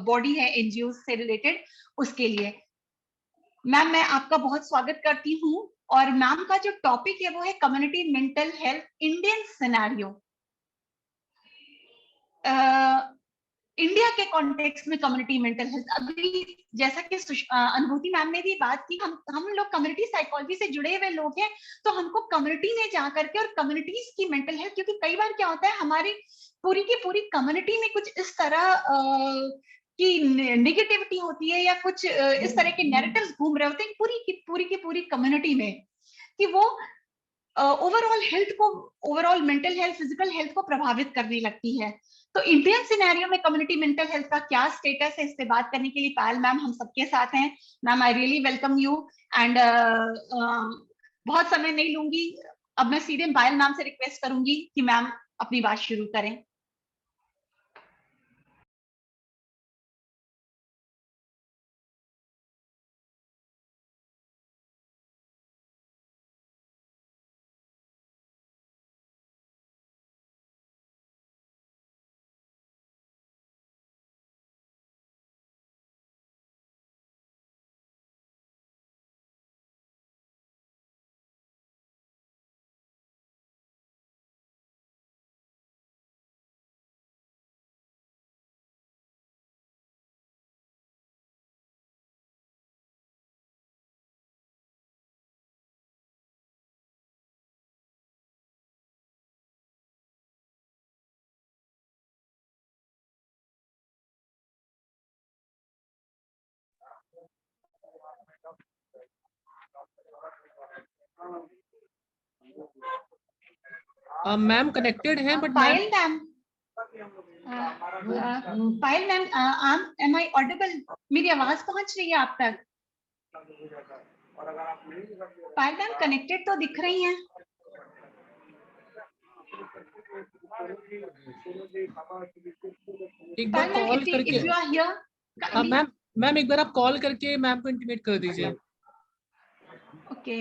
बॉडी है एनजीओ से रिलेटेड, उसके लिए। मैम मैं आपका बहुत स्वागत करती हूँ और मैम का जो टॉपिक है वो है community mental health Indian scenario. India के कॉन्टेक्स्ट में कम्युनिटी मेंटल हेल्थ, अभी जैसा कि अनुभूति मैम ने भी बात की, हम लोग कम्युनिटी साइकोलॉजी से जुड़े हुए लोग हैं, तो हमको कम्युनिटी में जा करके और कम्युनिटीज की मेंटल हेल्थ, क्योंकि कई बार क्या होता है हमारी पूरी की पूरी कम्युनिटी में कुछ इस तरह की नेगेटिविटी होती है या कुछ इस तरह के नैरेटिव्स घूम रहे होते हैं पूरी की पूरी कम्युनिटी में, कि वो ओवरऑल हेल्थ को, overall mental health, physical health को प्रभावित करने लगती है। तो इंडियन सिनेरियो में कम्युनिटी मेंटल हेल्थ का क्या स्टेटस है, इससे बात करने के लिए पायल मैम हम सबके साथ हैं। Ma'am I really welcome you and बहुत समय नहीं लूंगी, अब मैं सीधे पायल मैम से रिक्वेस्ट करूंगी कि मैम अपनी बात शुरू करें। मैम कनेक्टेड है but Payal ma'am, Payal ma'am, am I audible? मेरी आवाज पहुंच रही है आप तक? पायल मैम कनेक्टेड तो दिख रही हैं। एक बार पायल मैम, कॉल इफ करके, you are here, ma'am ma'am एक बार आप कॉल करके मैम को इंटीमेट कर दीजिए। ओके।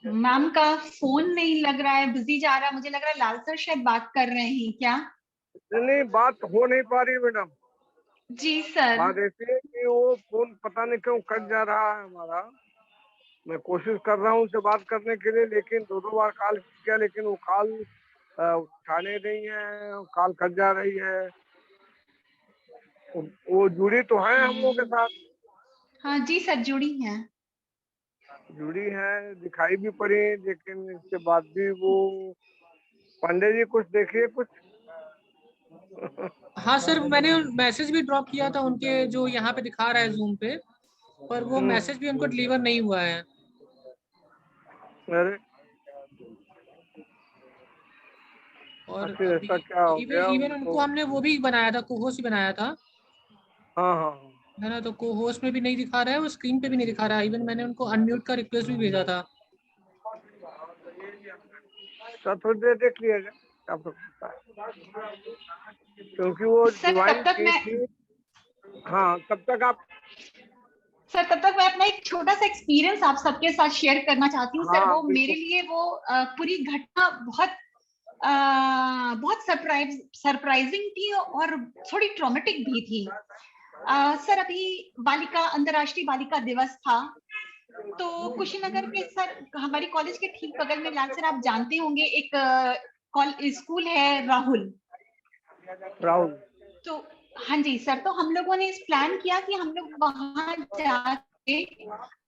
मैम का फोन नहीं लग रहा है, बिजी जा रहा है। मुझे लग रहा है लाल सर शायद बात कर रहे हैं क्या? नहीं, बात हो नहीं पा रही मैडम। जी सर। बात ऐसी है कि वो फोन पता नहीं क्यों कट जा रहा है हमारा। मैं कोशिश कर रहा हूँ उनसे बात करने के लिए, लेकिन 2 बार कॉल किया, लेकिन वो कॉल उठाने नहीं है, कॉल कट जा रही है। वो जुड़ी तो है हम लोग के साथ। हाँ जी सर, जुड़ी हैं। जुड़ी है, दिखाई भी पड़ी, लेकिन इसके बाद भी वो पांडे जी कुछ देखिए कुछ। हाँ सर, मैंने मैसेज भी ड्रॉप किया था उनके, जो यहाँ पे दिखा रहा है जूम पे, पर वो मैसेज भी उनको डिलीवर नहीं हुआ है। अरे और ऐसा क्या हो गया इवन उनको हमने वो भी बनाया था, कोहोस्ट ही बनाया था, हाँ हाँ है ना, तो कोहोस्ट में भी नहीं दिखा रहा है, वो स्क्रीन पे भी नहीं दिखा रहा है। इवन मैंने उनको अनम्यूट का रिक्वेस्ट भी भेजा था। सर थोड़ी देर देख लिएगा आप लोग, क्योंकि वो सर ज्वाइन तब तक की मैं थी। हाँ, तब तक आप। सर तब तक मैं अपना एक छोटा सा एक्सपीरियंस आप सबके साथ शेयर करना चाहती हूँ। सर हाँ, वो बिल्कुल। मेरे लिए वो पूरी घटना बहुत सरप्राइजिंग थी और थोड़ी ट्रॉमेटिक भी थी। सर अभी अंतर्राष्ट्रीय बालिका दिवस था, तो कुशीनगर के सर हमारी कॉलेज के ठीक बगल में, लाल सर आप जानते होंगे, एक स्कूल है राहुल। तो हाँ जी सर, तो हम लोगों ने इस प्लान किया कि हम लोग वहां जाके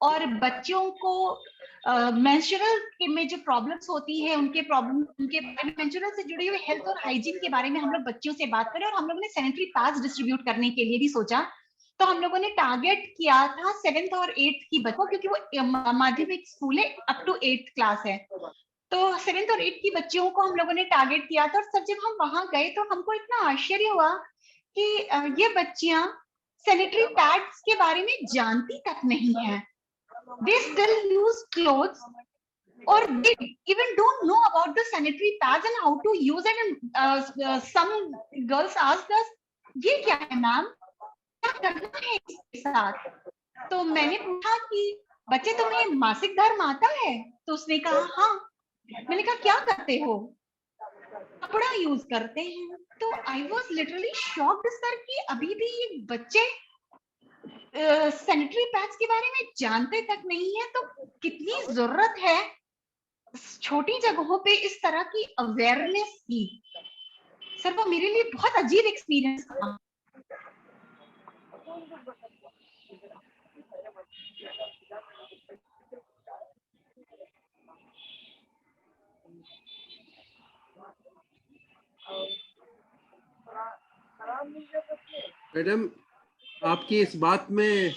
और बच्चों को मेंस्ट्रुअल में जो प्रॉब्लम्स होती है उनके मेंस्ट्रुअल से जुड़ी हुई हेल्थ और हाइजीन के बारे में हम लोग बच्चों से बात करें। और हम लोगों ने सैनिटरी पैड्स डिस्ट्रीब्यूट करने के लिए भी सोचा। तो हम लोगों ने टारगेट किया था 7th और 8th की बच्चों, क्योंकि वो माध्यमिक स्कूल है, अप टू 8th क्लास है। तो 7th और 8th की बच्चियों को हम लोगों ने टारगेट किया था। और सर जब हम वहां गए तो हमको इतना आश्चर्य हुआ कि ये बच्चियां सैनिटरी पैड्स के बारे में जानती तक नहीं है। दे स्टिल यूज क्लोथ्स और they even don't know about the sanitary pads and how to use it. And some girls asked us, ये क्या है मैम, क्या करना है इसके साथ? तो मैंने पूछा कि बच्चे तुम्हें मासिक धर्म आता है? तो उसने कहा हाँ। मैंने कहा क्या करते हो? कपड़ा यूज करते हैं। तो I was literally shocked sir कि अभी भी ये बच्चे सैनिटरी पैड्स के बारे में जानते तक नहीं है। तो कितनी जरूरत है छोटी जगहों पे इस तरह की अवेयरनेस की। सर वो मेरे लिए बहुत अजीब एक्सपीरियंस था। मैडम, आपकी इस बात में,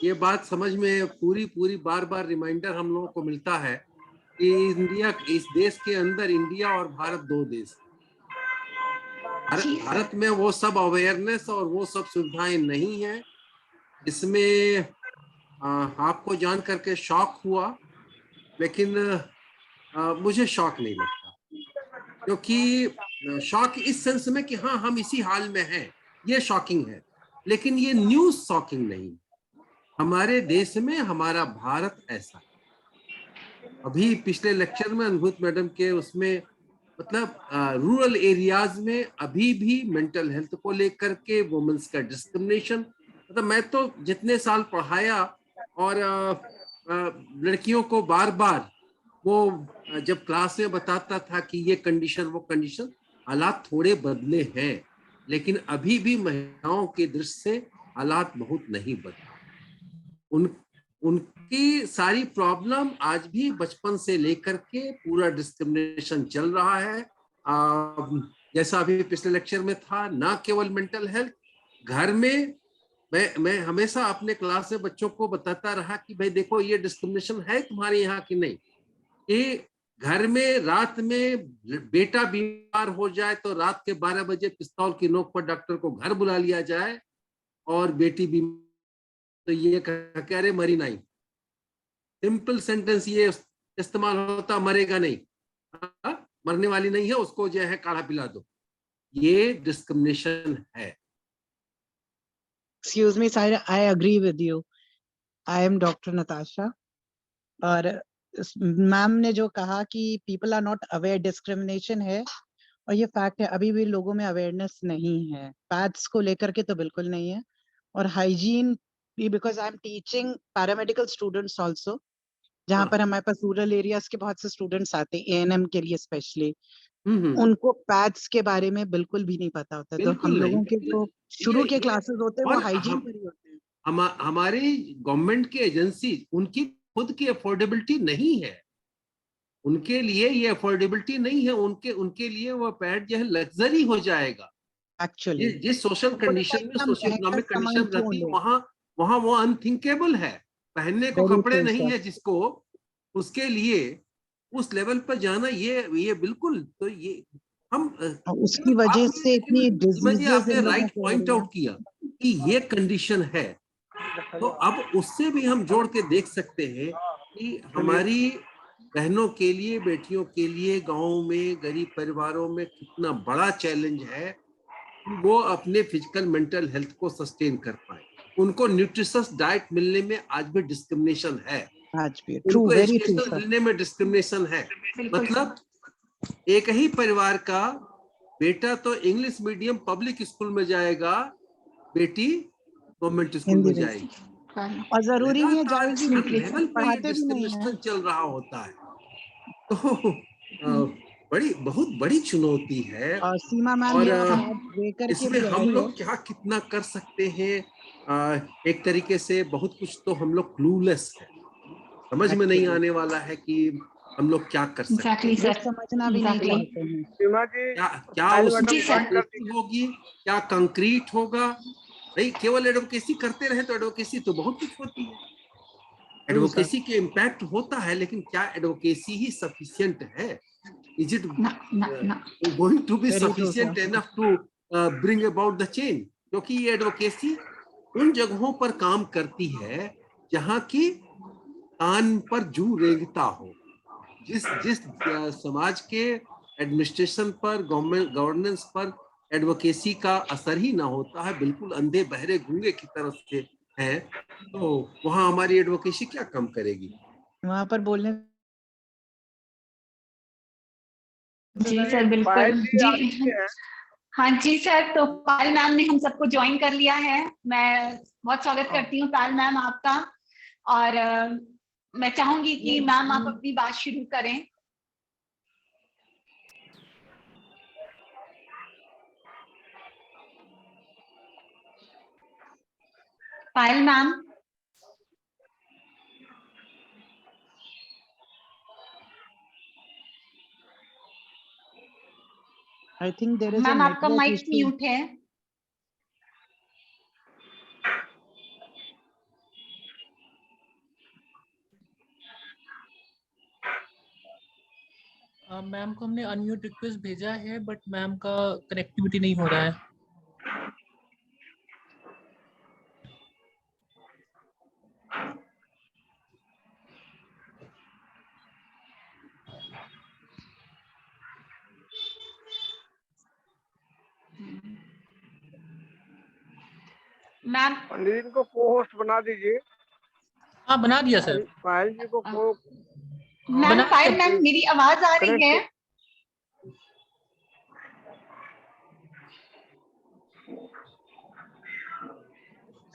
ये बात समझ में पूरी बार बार रिमाइंडर हम लोगों को मिलता है कि इंडिया, इस देश के अंदर इंडिया और भारत 2 देश, भारत में वो सब अवेयरनेस और वो सब सुविधाएं नहीं है। इसमें आपको जान करके शॉक हुआ, लेकिन मुझे शॉक नहीं लगता, क्योंकि शॉक इस सेंस में कि हाँ हम इसी हाल में हैं, ये शॉकिंग है, लेकिन ये न्यूज शॉकिंग नहीं। हमारे देश में हमारा भारत ऐसा है। अभी पिछले लेक्चर में अनुभूत मैडम के उसमें मतलब रूरल एरियाज में अभी भी मेंटल हेल्थ को लेकर के वुमेन्स का डिस्क्रिमिनेशन, मतलब मैं तो जितने साल पढ़ाया और लड़कियों को बार बार वो जब क्लास में बताता था कि ये कंडीशन वो कंडीशन, हालात थोड़े बदले हैं, लेकिन अभी भी महिलाओं के दृष्टि से हालात बहुत नहीं बदले। उनकी सारी प्रॉब्लम आज भी बचपन से लेकर के पूरा डिस्क्रिमिनेशन चल रहा है। जैसा अभी पिछले लेक्चर में था, ना केवल मेंटल हेल्थ, घर में मैं हमेशा अपने क्लास में बच्चों को बताता रहा कि भाई देखो ये डिस्क्रिमिनेशन है तुम्हारे यहाँ की नहीं, कि घर में रात में बेटा बीमार हो जाए तो रात के 12 बजे पिस्तौल की नोक पर डॉक्टर को घर बुला लिया जाए, और बेटी बीमार तो ये कह रहे मरी नहीं। सिंपल सेंटेंस ये इस्तेमाल होता, मरेगा नहीं, मरने वाली नहीं है, उसको जो है काढ़ा पिला दो। ये डिस्क्रिमिनेशन है। Excuse me, sir, I agree with you. I am Dr. Natasha. और मैम ने जो कहा कि people are not aware, discrimination है, और ये फैक्ट है, अभी भी लोगों में अवेयरनेस नहीं है। पैड्स को लेकर के तो बिल्कुल नहीं है, और हाइजीन भी, because I am teaching paramedical students also, जहाँ पर हमारे पास रूरल एरियाज के बहुत से स्टूडेंट्स आते हैं एएनएम के लिए स्पेशली, उनको पैड्स के बारे में बिल्कुल भी नहीं पता होता। तो हम लोगों के जो शुरू के क्लासेस होते हैं वो हाइजीन पर ही होते हैं। हमारी गवर्नमेंट की एजेंसी, उनकी खुद की अफोर्डेबिलिटी नहीं है, उनके लिए ये अफोर्डेबिलिटी नहीं है, उनके लिए वो पैड जो है लग्जरी हो जाएगा। एक्चुअली जिस सोशल कंडीशन में, सोशल इकोनॉमिक कंडीशन रहती है, वहां वो अनथिंकेबल है। पहनने को कपड़े नहीं है जिसको, उसके लिए उस लेवल पर जाना, ये बिल्कुल, तो ये हम उसकी वजह से इतनी डिजीजेस आपने राइट पॉइंट आउट किया कि ये कंडीशन है, तो अब उससे भी हम जोड़ के देख सकते हैं कि हमारी बहनों के लिए, बेटियों के लिए गांवों में, गरीब परिवारों में कितना बड़ा चैलेंज है कि वो अपने फिजिकल मेंटल हेल्थ को सस्टेन कर पाए। उनको न्यूट्रिशियस डाइट मिलने में आज भी डिस्क्रिमिनेशन है, आज भी ट्रू, उनको वेरी ट्रू एजुकेशन मिलने में डिस्क्रिमिनेशन है। मतलब एक ही परिवार का बेटा तो इंग्लिश मीडियम पब्लिक स्कूल में जाएगा, बेटी गवर्नमेंट स्कूल में जाएगी, और जरूरी नहीं है जाएगी भी, लेवल पर ये पढ़ाते भी नहीं है। डिस्क्रिमिनेशन चल रहा होता है। तो बहुत बड़ी चुनौती है, और सीमा मैम और ये देकर के इसमें भी हम आई है। लोग क्या कितना कर सकते हैं, एक तरीके से बहुत कुछ तो हम लोग क्लूलेस है, समझ में नहीं आने वाला है कि हम लोग क्या कर सकते हैं। समझना भी नहीं चाहते हैं। सीमा जी, क्या उसकी एडवोकेसी होगी, क्या कंक्रीट होगा? नहीं, केवल एडवोकेसी करते रहे तो एडवोकेसी तो बहुत कुछ होती है, एडवोकेसी के इम्पैक्ट होता है, लेकिन क्या एडवोकेसी ही सफिशिएंट है? Is it going to be sufficient enough to bring about the change? क्योंकि ये एडवोकेसी उन जगहों पर काम करती है जहां की कान पर जू रेंगता हो, जिस जिस समाज के एडमिनिस्ट्रेशन पर, गवर्नेंस पर एडवोकेसी का असर ही ना होता है, बिल्कुल अंधे बहरे गूंगे की तरफ से है, तो वहां हमारी एडवोकेसी क्या कम करेगी? वहां पर बोलने जी सर, बिल्कुल जी। हाँ जी सर, तो पायल मैम ने हम सबको ज्वाइन कर लिया है। मैं बहुत स्वागत करती हूँ पायल मैम आपका, और मैं चाहूंगी कि मैम आप अपनी बात शुरू करें। Payal ma'am, I think there is a ma'am आपका नेटवर्क माइक इशू। म्यूट है। मैम को हमने अनम्यूट रिक्वेस्ट भेजा है बट मैम का कनेक्टिविटी नहीं हो रहा है। मैम पंडित जी को को होस्ट बना दीजिए। हाँ बना दिया सर। पायल जी को मैम बना पायल दिया। मैम मेरी आवाज आ रही है?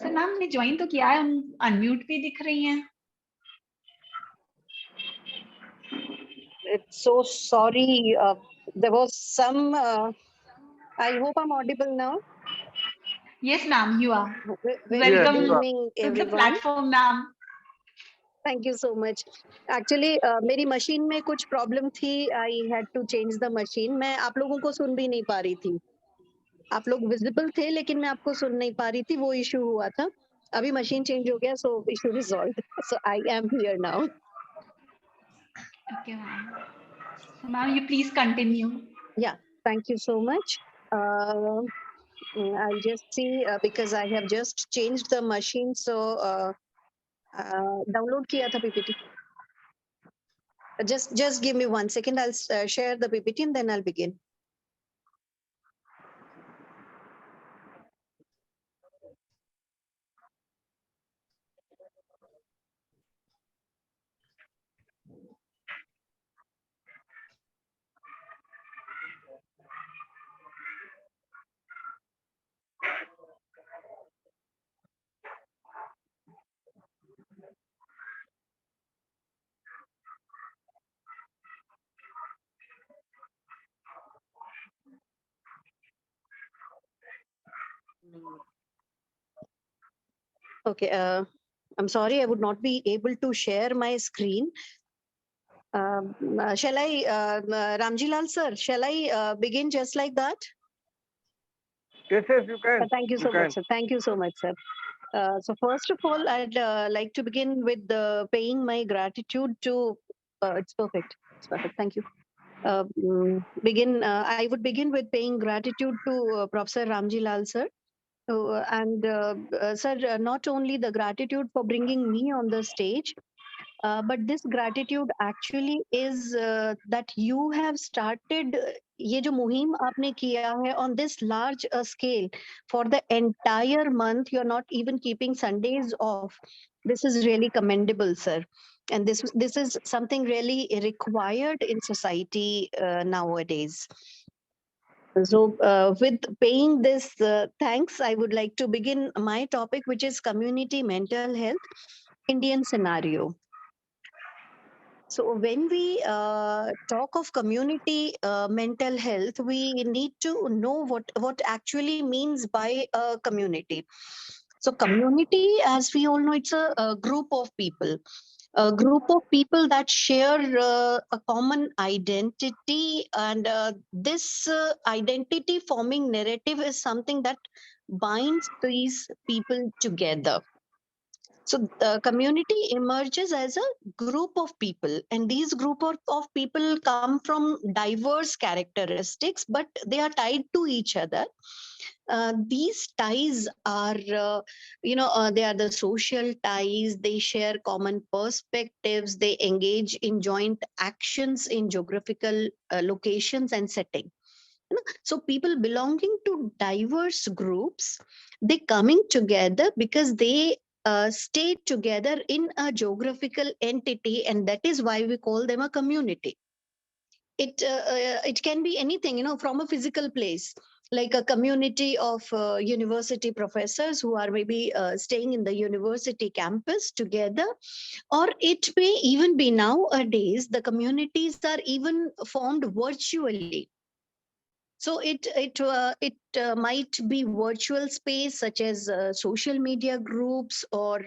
सर मैम ने ज्वाइन तो किया है, अनम्यूट भी दिख रही हैं। It's so sorry. There was some. I hope I'm audible now. Yes ma'am, you are. Very Welcome good evening, to the everyone. platform ma'am. Thank you so much. Actually, मेरी machine में कुछ problem थी. I had to change the machine. मैं आप लोगों को सुन भी नहीं पा रही थी. आप लोग विजिबल थे लेकिन मैं आपको सुन नहीं पा रही थी. वो इशू हुआ था. अभी मशीन चेंज हो गया, so issue resolved. So I am here now. Okay ma'am. So ma'am, you please continue. Yeah, thank you so much. I'll just see because I have just changed the machine, so download kiya tha PPT. Just give me 1 second. I'll share the PPT and then I'll begin. Okay, I'm sorry, I would not be able to share my screen. Shall I, Ramji Lal sir, shall I begin just like that? Yes, you can. Thank you so much, sir. Thank you so much, sir. So first of all, I'd like to begin with paying my gratitude to, it's perfect. It's perfect. Thank you. I would begin with paying gratitude to Professor Ramji Lal sir. Sir, not only the gratitude for bringing me on the stage, but this gratitude actually is that you have started ये जो मुहिम आपने किया है on this large scale for the entire month. You're not even keeping Sundays off. This is really commendable, sir. And this is something really required in society nowadays. So with paying this thanks, I would like to begin my topic, which is community mental health, Indian scenario. So when we talk of community mental health, we need to know what actually means by a community. So community, as we all know, it's a group of people. A group of people that share a common identity, and this identity forming narrative is something that binds these people together. So the community emerges as a group of people, and these group of people come from diverse characteristics, but they are tied to each other. These ties are, they are the social ties. They share common perspectives. They engage in joint actions in geographical locations and setting. So people belonging to diverse groups, they coming together because they stay together in a geographical entity, and that is why we call them a community. It can be anything, from a physical place, like a community of university professors who are maybe staying in the university campus together, or it may even be nowadays the communities are even formed virtually. So it might be virtual space such as social media groups, or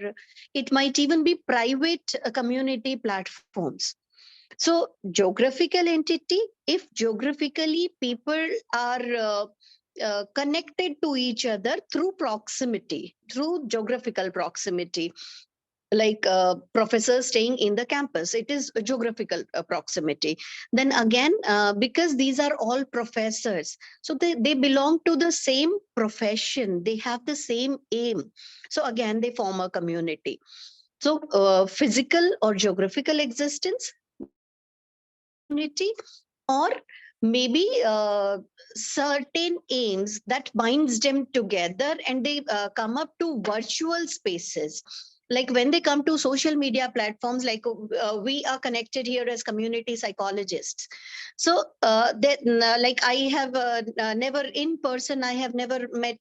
it might even be private community platforms. So geographical entity, if geographically people are connected to each other through proximity, through geographical proximity. like professors staying in the campus. It is a geographical proximity. Then again, because these are all professors, so they belong to the same profession, they have the same aim. So again, they form a community. So physical or geographical existence, community, or maybe certain aims that binds them together, and they come up to virtual spaces. Like when they come to social media platforms, like we are connected here as community psychologists. So like I have never in person, I have never met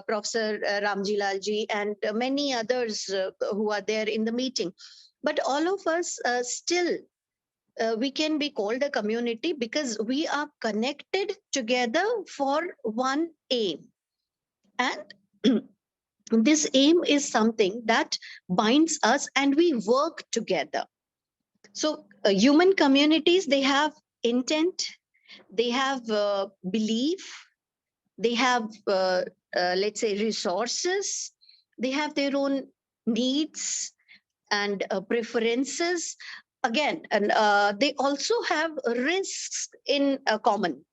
Professor Ramji Lalji and many others who are there in the meeting. But all of us still we can be called a community because we are connected together for one aim. And this aim is something that binds us and we work together. So human communities, they have intent, they have belief, they have, let's say, resources, they have their own needs and preferences. Again, and they also have risks in common.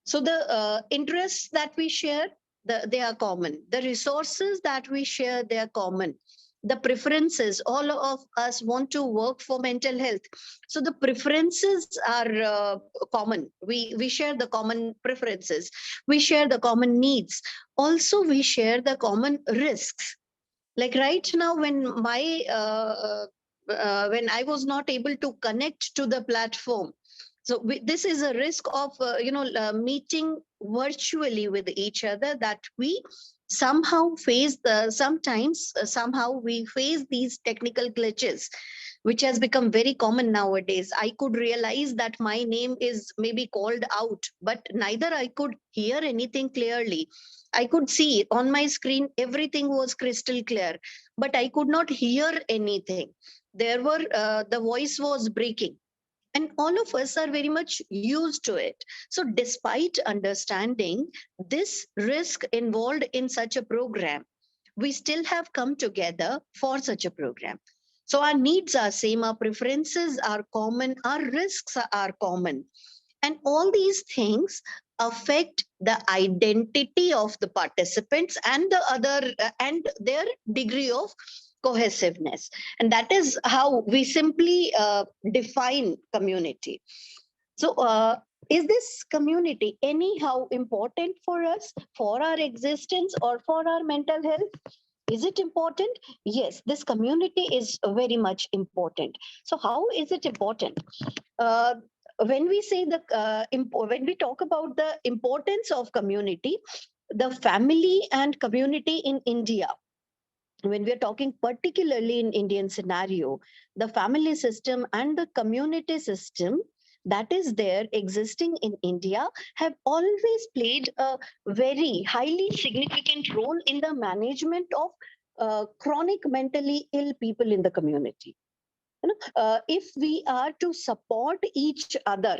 So the interests that we share, they are common. The resources that we share, they are common. The preferences, all of us want to work for mental health. So the preferences are common. We share the common preferences. We share the common needs. Also, we share the common risks. Like right now, when when I was not able to connect to the platform, so this is a risk of meeting virtually with each other, that we somehow face the sometimes somehow we face these technical glitches, which has become very common nowadays. I could realize that my name is maybe called out, but neither I could hear anything clearly. I could see on my screen everything was crystal clear, but I could not hear anything. There were the voice was breaking, and all of us are very much used to it. So despite understanding this risk involved in such a program, we still have come together for such a program. So our needs are same, our preferences are common, our risks are common, and all these things affect the identity of the participants and the other and their degree of cohesiveness. And that is how we simply define community. So is this community anyhow important for us, for our existence, or for our mental health? Is it important? Yes, this community is very much important. So how is it important? uh, when we say the when we talk about the importance of community, the family and community in India, when we're talking particularly in Indian scenario, the family system and the community system that is there existing in India have always played a very highly significant role in the management of chronic mentally ill people in the community. If we are to support each other,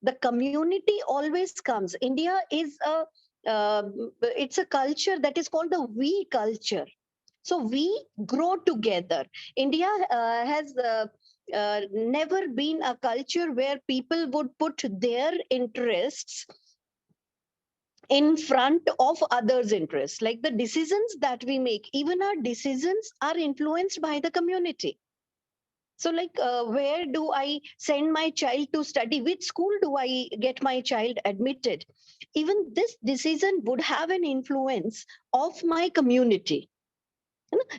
the community always comes. India is a it's a culture that is called the we culture. So we grow together. India has never been a culture where people would put their interests in front of others' interests. Like the decisions that we make, even our decisions are influenced by the community. So like where do I send my child to study, which school do I get my child admitted, even this decision would have an influence of my community.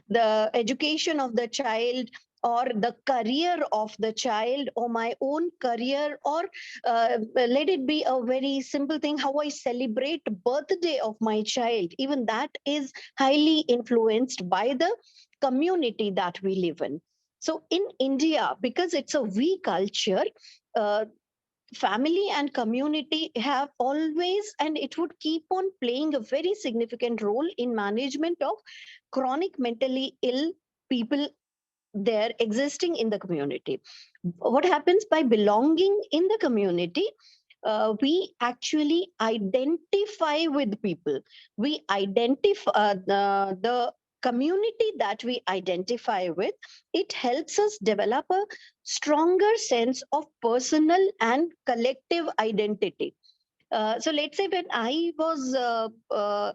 The education of the child, or the career of the child, or my own career, or let it be a very simple thing, how I celebrate birthday of my child, even that is highly influenced by the community that we live in. So in India, because it's a we culture, uh, family and community have always, and it would keep on playing a very significant role in management of chronic mentally ill people there existing in the community. What happens by belonging in the community? We actually identify with people. We identify the community that we identify with, it helps us develop a stronger sense of personal and collective identity. So let's say when I was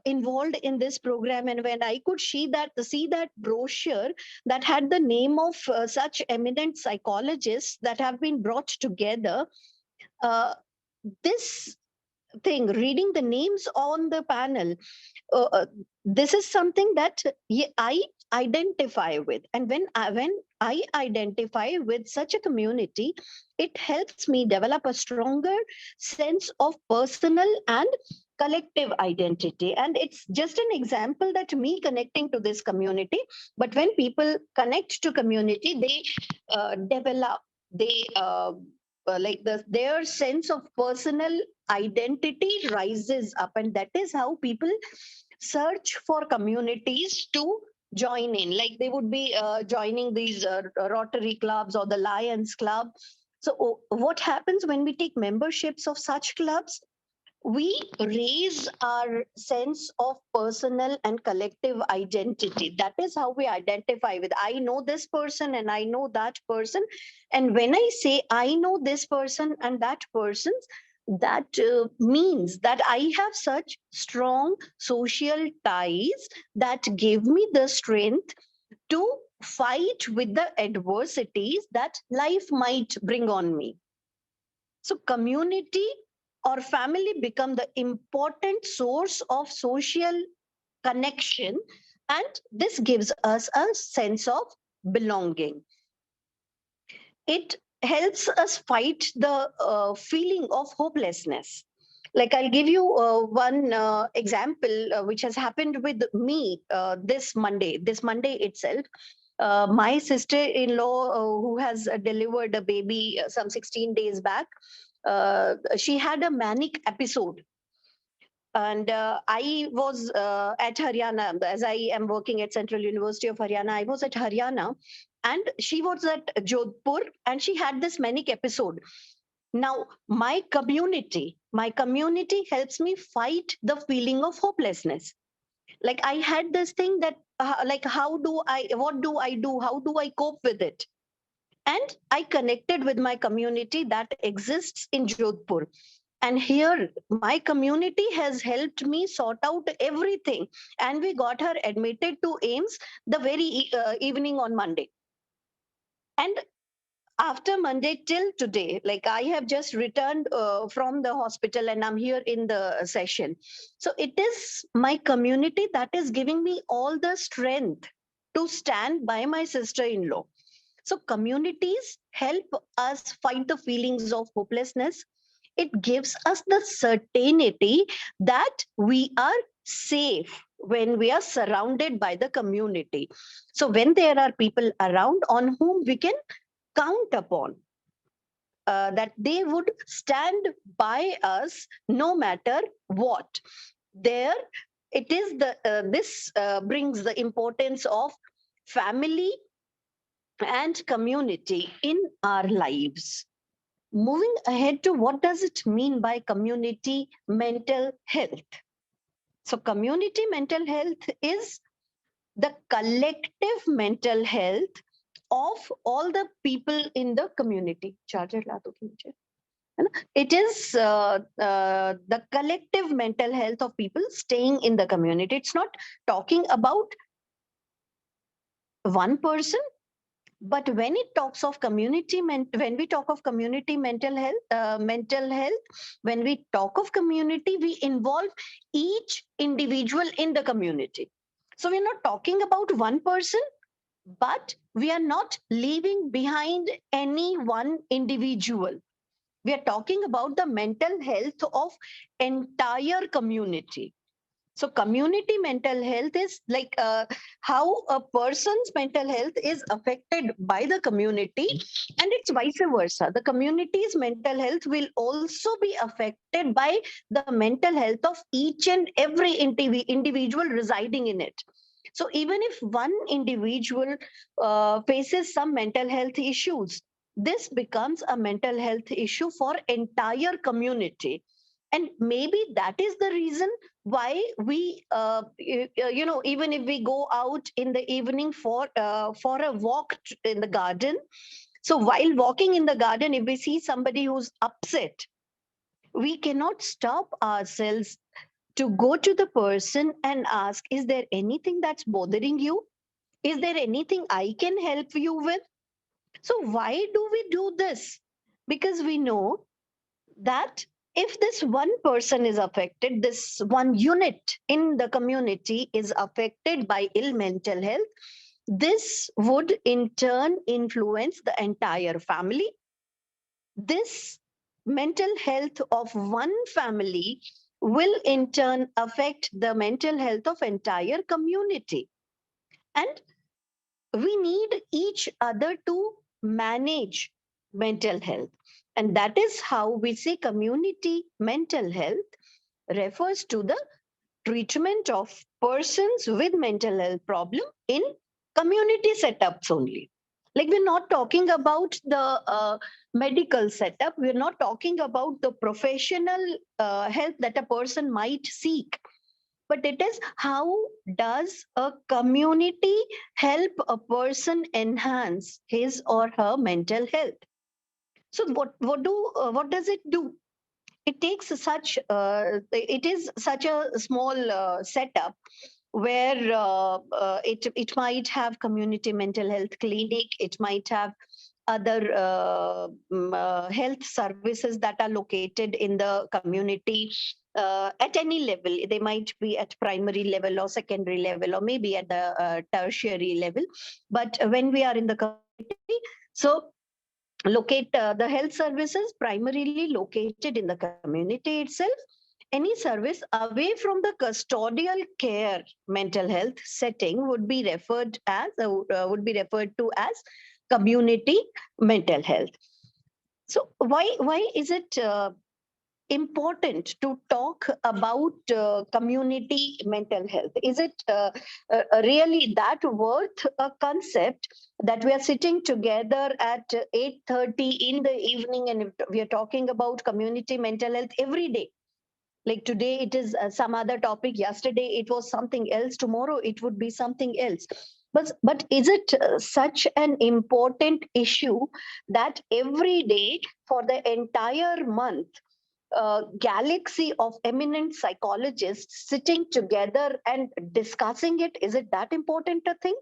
involved in this program, and when I could see that brochure that had the name of such eminent psychologists that have been brought together, this thing, reading the names on the panel, this is something that I identify with. And when I identify with such a community, it helps me develop a stronger sense of personal and collective identity. And it's just an example that me connecting to this community, but when people connect to community, they develop, they their sense of personal identity rises up, and that is how people search for communities to join in. Like they would be joining these Rotary clubs or the Lions Club. So what happens when we take memberships of such clubs? We raise our sense of personal and collective identity. That is how we identify with, I know this person and I know that person. And when I say I know this person and that person, that means that I have such strong social ties that give me the strength to fight with the adversities that life might bring on me. So community or family become the important source of social connection, and this gives us a sense of belonging. It helps us fight the feeling of hopelessness. Like I'll give you one example which has happened with me this Monday itself. My sister-in-law who has delivered a baby some 16 days back, she had a manic episode. And I was at Haryana, as I am working at Central University of Haryana. I was at Haryana, and she was at Jodhpur, and she had this manic episode. Now, my community helps me fight the feeling of hopelessness. Like I had this thing that, what do I do? How do I cope with it? And I connected with my community that exists in Jodhpur. And here, my community has helped me sort out everything. And we got her admitted to AIIMS the very evening on Monday. And after Monday till today, like I have just returned from the hospital and I'm here in the session. So it is my community that is giving me all the strength to stand by my sister-in-law. So communities help us fight the feelings of hopelessness. It gives us the certainty that we are safe when we are surrounded by the community. So when there are people around on whom we can count upon, that they would stand by us no matter what. There it is this brings the importance of family and community in our lives. Moving ahead to what does it mean by community mental health? So community mental health is the collective mental health of all the people in the community. Charger la do मुझे. It is the collective mental health of people staying in the community. It's not talking about one person, but when it talks of community, when we talk of community mental health, when we talk of community, we involve each individual in the community. So we're not talking about one person, but we are not leaving behind any one individual. We are talking about the mental health of entire community. So community mental health is like how a person's mental health is affected by the community, and it's vice versa. The community's mental health will also be affected by the mental health of each and every individual residing in it. So even if one individual faces some mental health issues, this becomes a mental health issue for entire community. And maybe that is the reason why we, even if we go out in the evening for a walk in the garden, so while walking in the garden, if we see somebody who's upset, we cannot stop ourselves to go to the person and ask, is there anything that's bothering you? Is there anything I can help you with? So why do we do this? Because we know that if this one person is affected, this one unit in the community is affected by ill mental health, this would in turn influence the entire family. This mental health of one family will in turn affect the mental health of entire community. And we need each other to manage mental health. And that is how we say community mental health refers to the treatment of persons with mental health problem in community setups only. Like, we're not talking about the medical setup, we're not talking about the professional help that a person might seek, but it is how does a community help a person enhance his or her mental health. So what does it do? It takes such it is such a small setup where it might have community mental health clinic, it might have other health services that are located in the community at any level. They might be at primary level or secondary level or maybe at the tertiary level. But when we are in the community, so locate the health services primarily located in the community itself. Any service away from the custodial care mental health setting would be referred to as community mental health. So why is it important to talk about community mental health? Is it really that worth a concept that we are sitting together at 8:30 in the evening and we are talking about community mental health every day? Like today it is some other topic, yesterday it was something else, tomorrow it would be something else. But is it such an important issue that every day for the entire month galaxy of eminent psychologists sitting together and discussing it, is it that important a thing?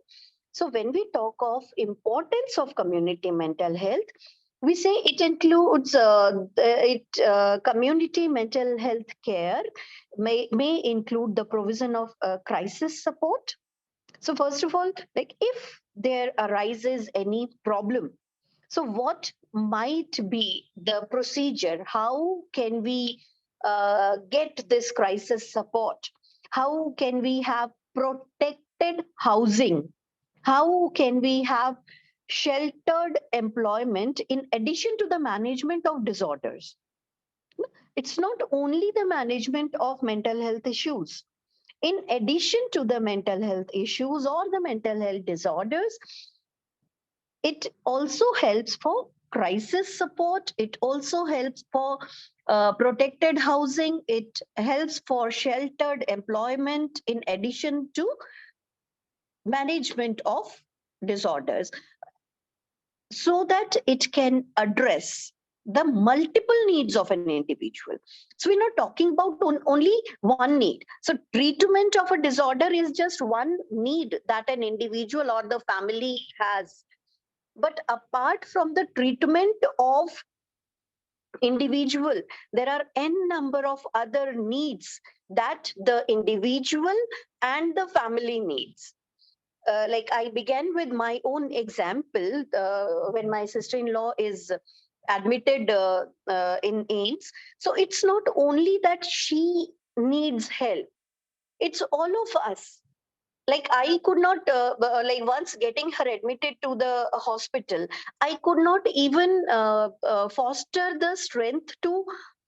So when we talk of importance of community mental health, we say it includes community mental health care may include the provision of crisis support. So first of all, like if there arises any problem, so what might be the procedure? How can we get this crisis support? How can we have protected housing? How can we have sheltered employment in addition to the management of disorders? It's not only the management of mental health issues. In addition to the mental health issues or the mental health disorders, it also helps for crisis support. It also helps for protected housing. It helps for sheltered employment in addition to management of disorders, so that it can address the multiple needs of an individual. So we're not talking about only one need. So treatment of a disorder is just one need that an individual or the family has. But apart from the treatment of individual, there are n number of other needs that the individual and the family needs. Like I began with my own example when my sister-in-law is admitted in AIMS. So it's not only that she needs help, it's all of us. Like I could not like once getting her admitted to the hospital, I could not even foster the strength to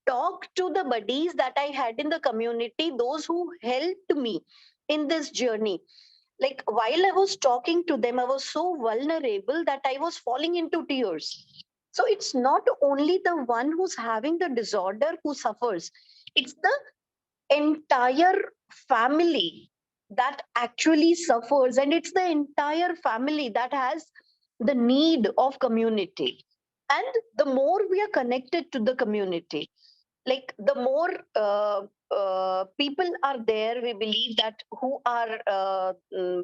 talk to the buddies that I had in the community, those who helped me in this journey. Like while I was talking to them, I was so vulnerable that I was falling into tears. So it's not only the one who's having the disorder who suffers, It's the entire family that actually suffers, and it's the entire family that has the need of community. And the more we are connected to the community, like the more people are there, we believe, that who are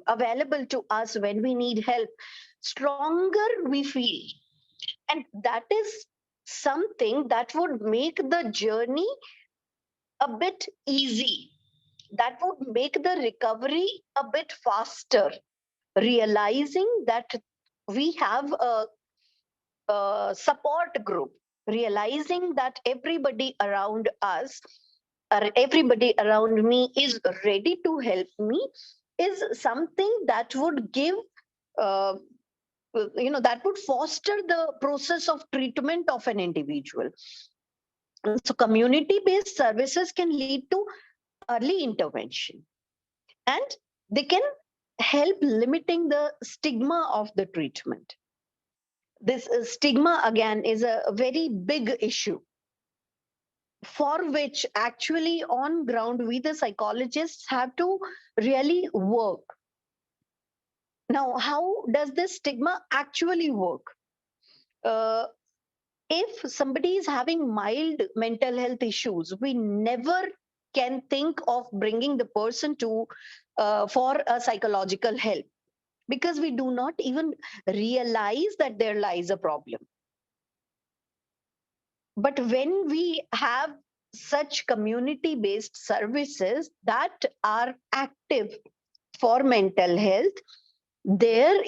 available to us when we need help, stronger we feel. And that is something that would make the journey a bit easy, that would make the recovery a bit faster, realizing that we have a support group, realizing that everybody around us or everybody around me is ready to help me, is something that would give uh, that would foster the process of treatment of an individual. So community based services can lead to early intervention, and they can help limiting the stigma of the treatment. This stigma again is a very big issue, for which actually on ground we the psychologists have to really work. Now, how does this stigma actually work? uh, if somebody is having mild mental health issues, we never can think of bringing the person to for a psychological help, because we do not even realize that there lies a problem. But when we have such community based services that are active for mental health, there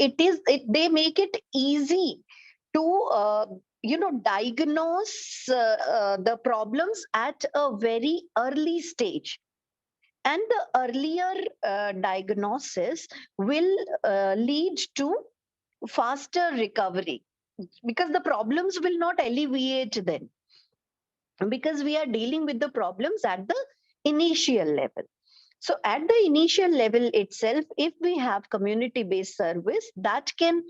they make it easy to diagnose the problems at a very early stage. And the earlier diagnosis will lead to faster recovery, because the problems will not alleviate then, because we are dealing with the problems at the initial level. So at the initial level itself, if we have community based service that can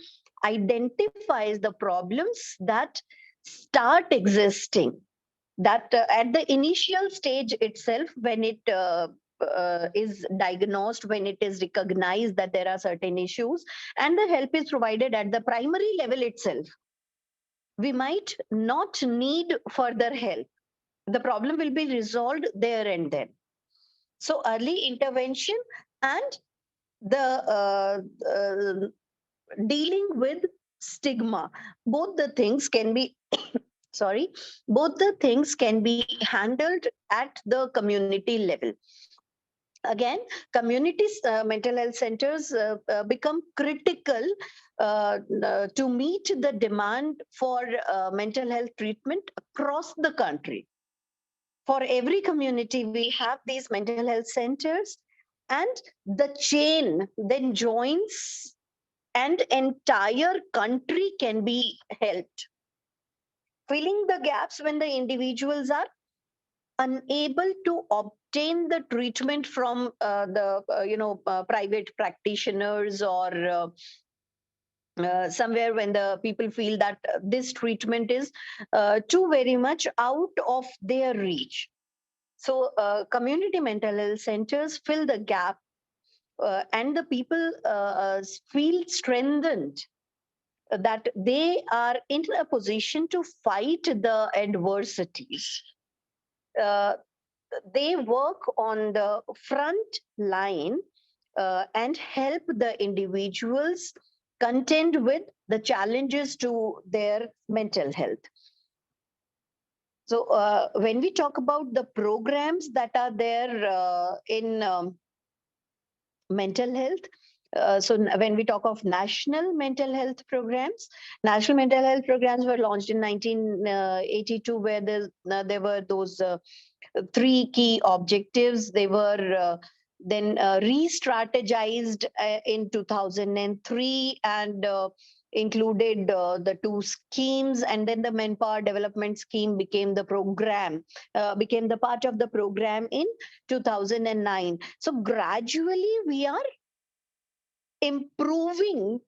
identify the problems that start existing, that at the initial stage itself, when it is diagnosed, when it is recognized that there are certain issues, and the help is provided at the primary level itself, we might not need further help. The problem will be resolved there and then. So early intervention and the dealing with stigma, both the things can be sorry, both the things can be handled at the community level. Again, community mental health centers become critical to meet the demand for mental health treatment across the country. For every community, we have these mental health centers, and the chain then joins, and entire country can be helped, filling the gaps when the individuals are unable to obtain the treatment from the private practitioners, or somewhere when the people feel that this treatment is too very much out of their reach. So community mental health centers fill the gap, and the people feel strengthened, that they are in a position to fight the adversities. Uh, they work on the front line and help the individuals contend with the challenges to their mental health. So when we talk about the programs that are there in mental health, when we talk of national mental health programs were launched in 1982, where there were those 3 key objectives. They were then re-strategized in 2003, and included the 2 schemes, and then the manpower development scheme became the program, became the part of the program in 2009. So gradually we are improving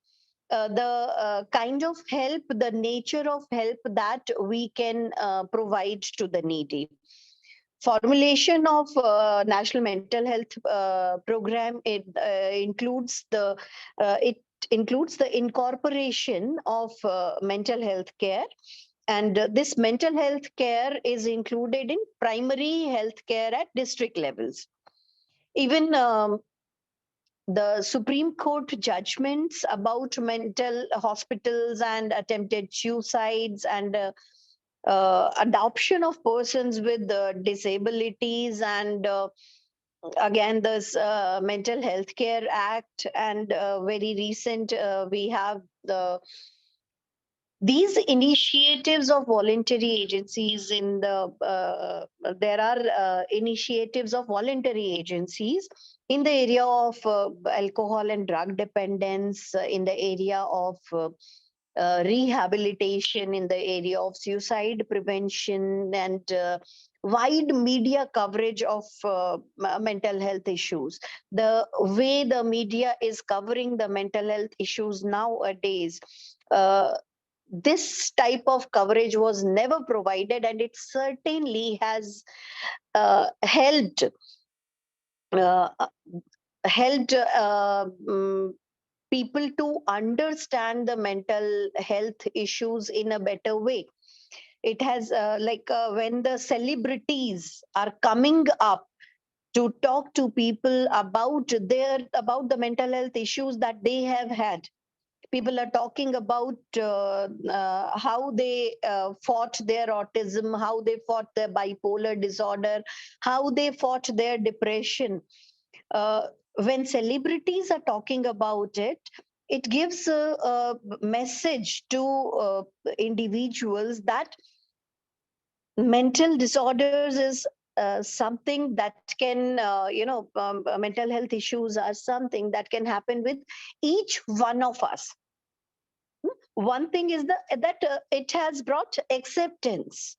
the kind of help, the nature of help that we can provide to the needy. formulation of national mental health program, it includes the incorporation of mental health care, and this mental health care is included in primary health care at district levels. Even the Supreme Court judgments about mental hospitals and attempted suicides and adoption of persons with disabilities, and again this Mental Health Care Act, and very recent we have these initiatives of voluntary agencies in the there are initiatives of voluntary agencies in the area of alcohol and drug dependence, in the area of rehabilitation, in the area of suicide prevention, and wide media coverage of mental health issues. The way the media is covering the mental health issues nowadays, this type of coverage was never provided, and it certainly has helped uh, helped people to understand the mental health issues in a better way. It has when the celebrities are coming up to talk to people about the mental health issues that they have had. People are talking about how they fought their autism, how they fought their bipolar disorder, how they fought their depression. When celebrities are talking about it, it gives a message to individuals that mental disorders is something that can, mental health issues are something that can happen with each one of us. One thing is that it has brought acceptance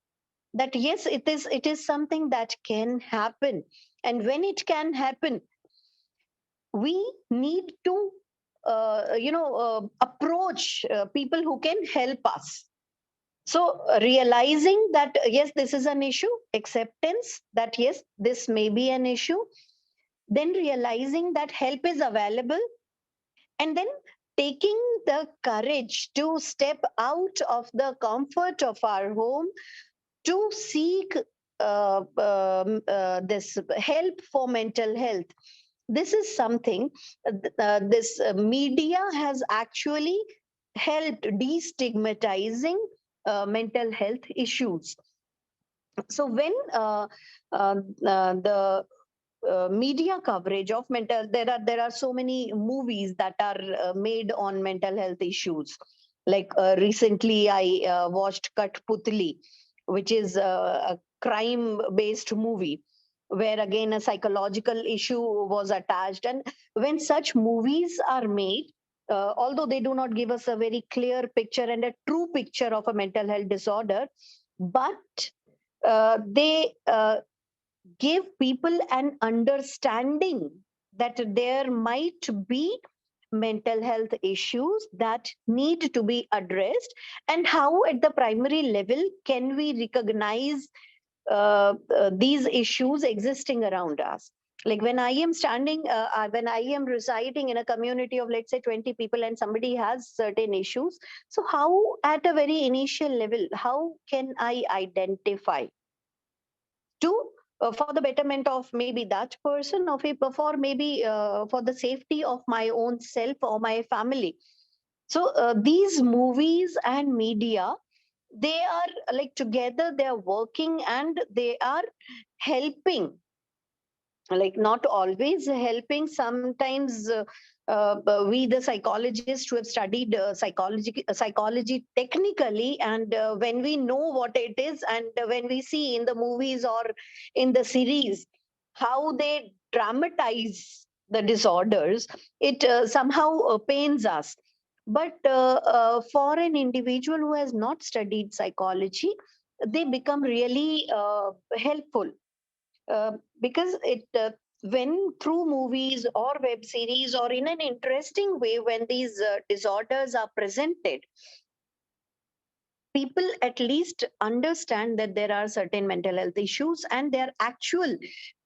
that yes, it is something that can happen, and when it can happen, we need to approach people who can help us. So realizing that yes, this is an issue, acceptance that yes, this may be an issue, then realizing that help is available, and then taking the courage to step out of the comfort of our home to seek this help for mental health. This is something this media has actually helped destigmatizing mental health issues. So when the media coverage of mental, there are so many movies that are made on mental health issues. Like recently I watched Katputli, which is a crime based movie where again a psychological issue was attached. And when such movies are made, although they do not give us a very clear picture and a true picture of a mental health disorder, but they give people an understanding that there might be mental health issues that need to be addressed, and how at the primary level can we recognize these issues existing around us. Like when I am when I am residing in a community of, let's say, 20 people, and somebody has certain issues, so how at a very initial level, how can I identify to for the betterment of maybe that person, or for maybe for the safety of my own self or my family. So these movies and media, they are like together, they are working and they are helping, like not always helping. Sometimes we the psychologists who have studied psychology technically, and when we know what it is, and when we see in the movies or in the series how they dramatize the disorders, it somehow pains us. But for an individual who has not studied psychology, they become really helpful, because it when through movies or web series or in an interesting way, when these disorders are presented, people at least understand that there are certain mental health issues, and they're actually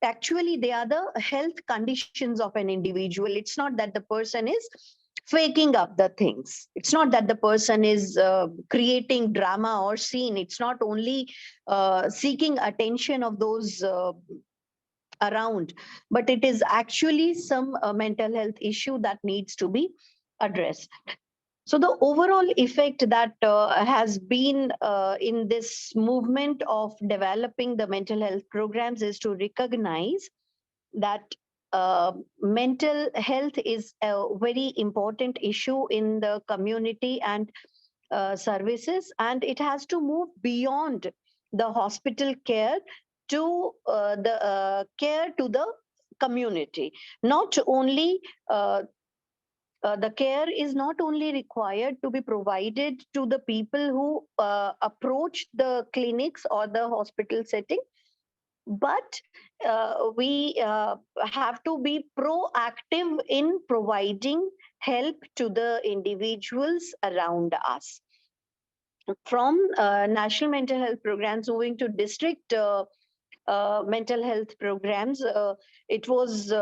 they are the health conditions of an individual. It's not that the person is faking up the things. It's not that the person is creating drama or scene. It's not only seeking attention of those around, but it is actually some mental health issue that needs to be addressed. So the overall effect that has been in this movement of developing the mental health programs is to recognize that mental health is a very important issue in the community and services, and it has to move beyond the hospital care to the care to the community. Not only the care is not only required to be provided to the people who approach the clinics or the hospital setting, but we have to be proactive in providing help to the individuals around us. From national mental health programs moving to district mental health programs, it was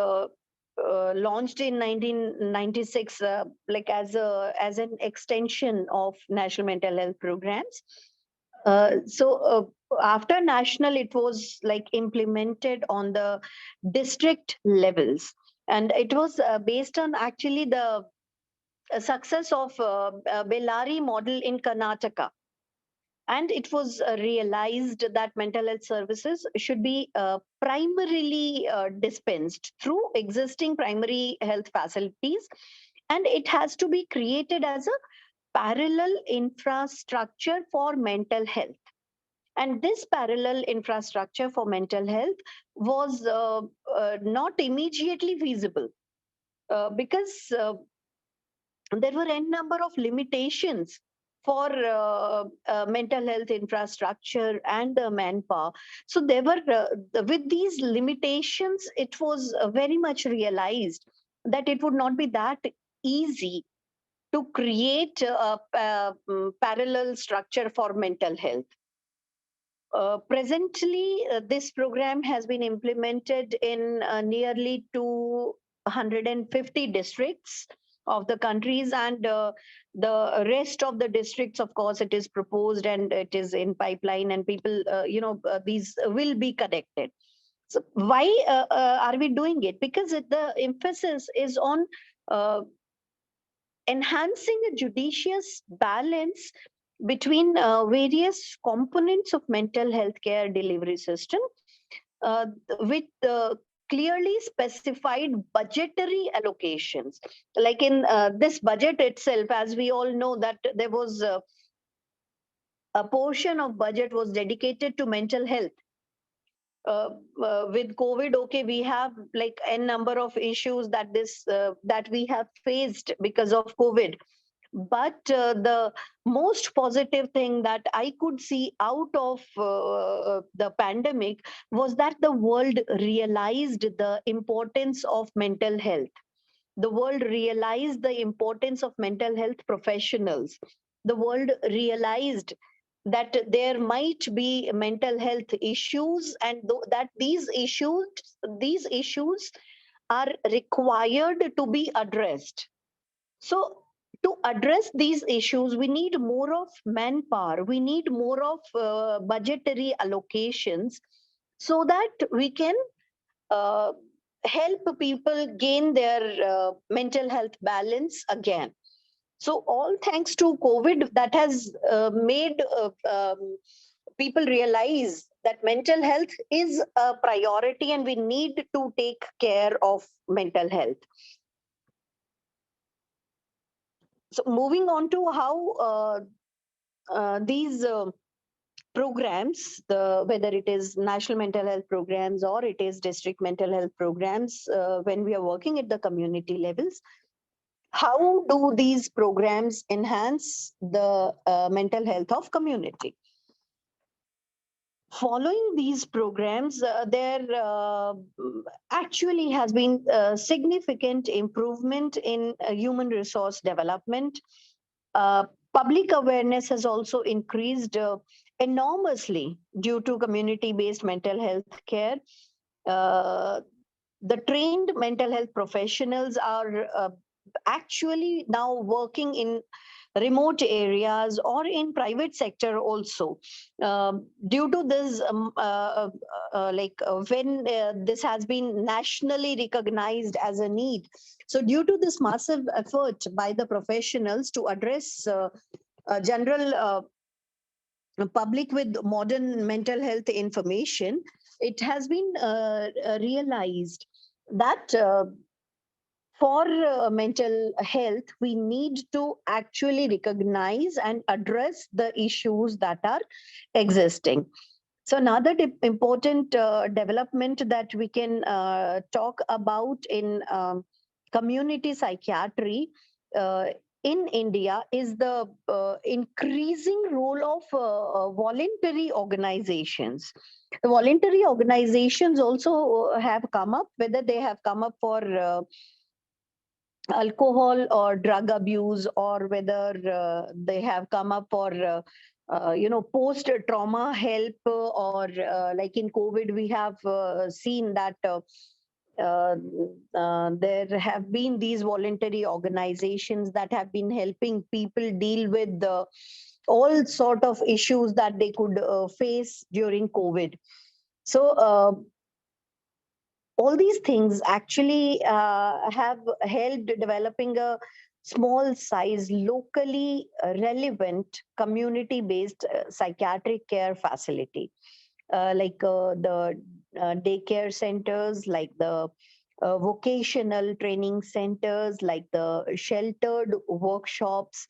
launched in 1996, like as an extension of national mental health programs. So after national, it was like implemented on the district levels, and it was based on actually the success of Bellary model in Karnataka. And it was realized that mental health services should be primarily dispensed through existing primary health facilities, and it has to be created as a parallel infrastructure for mental health. And this parallel infrastructure for mental health was not immediately feasible because there were n number of limitations for mental health infrastructure and the manpower. So there were with these limitations, it was very much realized that it would not be that easy to create a parallel structure for mental health. Presently, this program has been implemented in nearly 250 districts of the countries, and the rest of the districts, of course, it is proposed and it is in pipeline, and people, these will be connected. So why are we doing it? Because the emphasis is on enhancing a judicious balance between various components of mental health care delivery system uh, with clearly specified budgetary allocations. Like in this budget itself, as we all know, that there was a portion of budget was dedicated to mental health. With COVID, okay, we have like n number of issues that we have faced because of COVID. But the most positive thing that I could see out of the pandemic was that the world realized the importance of mental health. The world realized the importance of mental health professionals. The world realized that there might be mental health issues, and that these issues are required to be addressed. So to address these issues, we need more of manpower, we need more of budgetary allocations, so that we can uh, help people gain their mental health balance again. So all thanks to COVID, that has made people realize that mental health is a priority and we need to take care of mental health. So moving on to how these programs, whether it is national mental health programs or it is district mental health programs, when we are working at the community levels, how do these programs enhance the mental health of community? Following these programs, there actually has been significant improvement in human resource development. Public awareness has also increased enormously due to community-based mental health care. Uh, the trained mental health professionals are actually now working in remote areas or in private sector also. Due to this when this has been nationally recognized as a need, so due to this massive effort by the professionals to address general public with modern mental health information, it has been realized that for mental health, we need to actually recognize and address the issues that are existing. So another important development that we can talk about in community psychiatry in India is the increasing role of voluntary organizations. The voluntary organizations also have come up, whether they have come up for alcohol or drug abuse, or whether they have come up for post trauma help, or like in COVID we have seen that uh, there have been these voluntary organizations that have been helping people deal with all sort of issues that they could face during COVID. So all these things actually have helped developing a small size, locally relevant, community based psychiatric care facility, like the daycare centers, like the vocational training centers, like the sheltered workshops,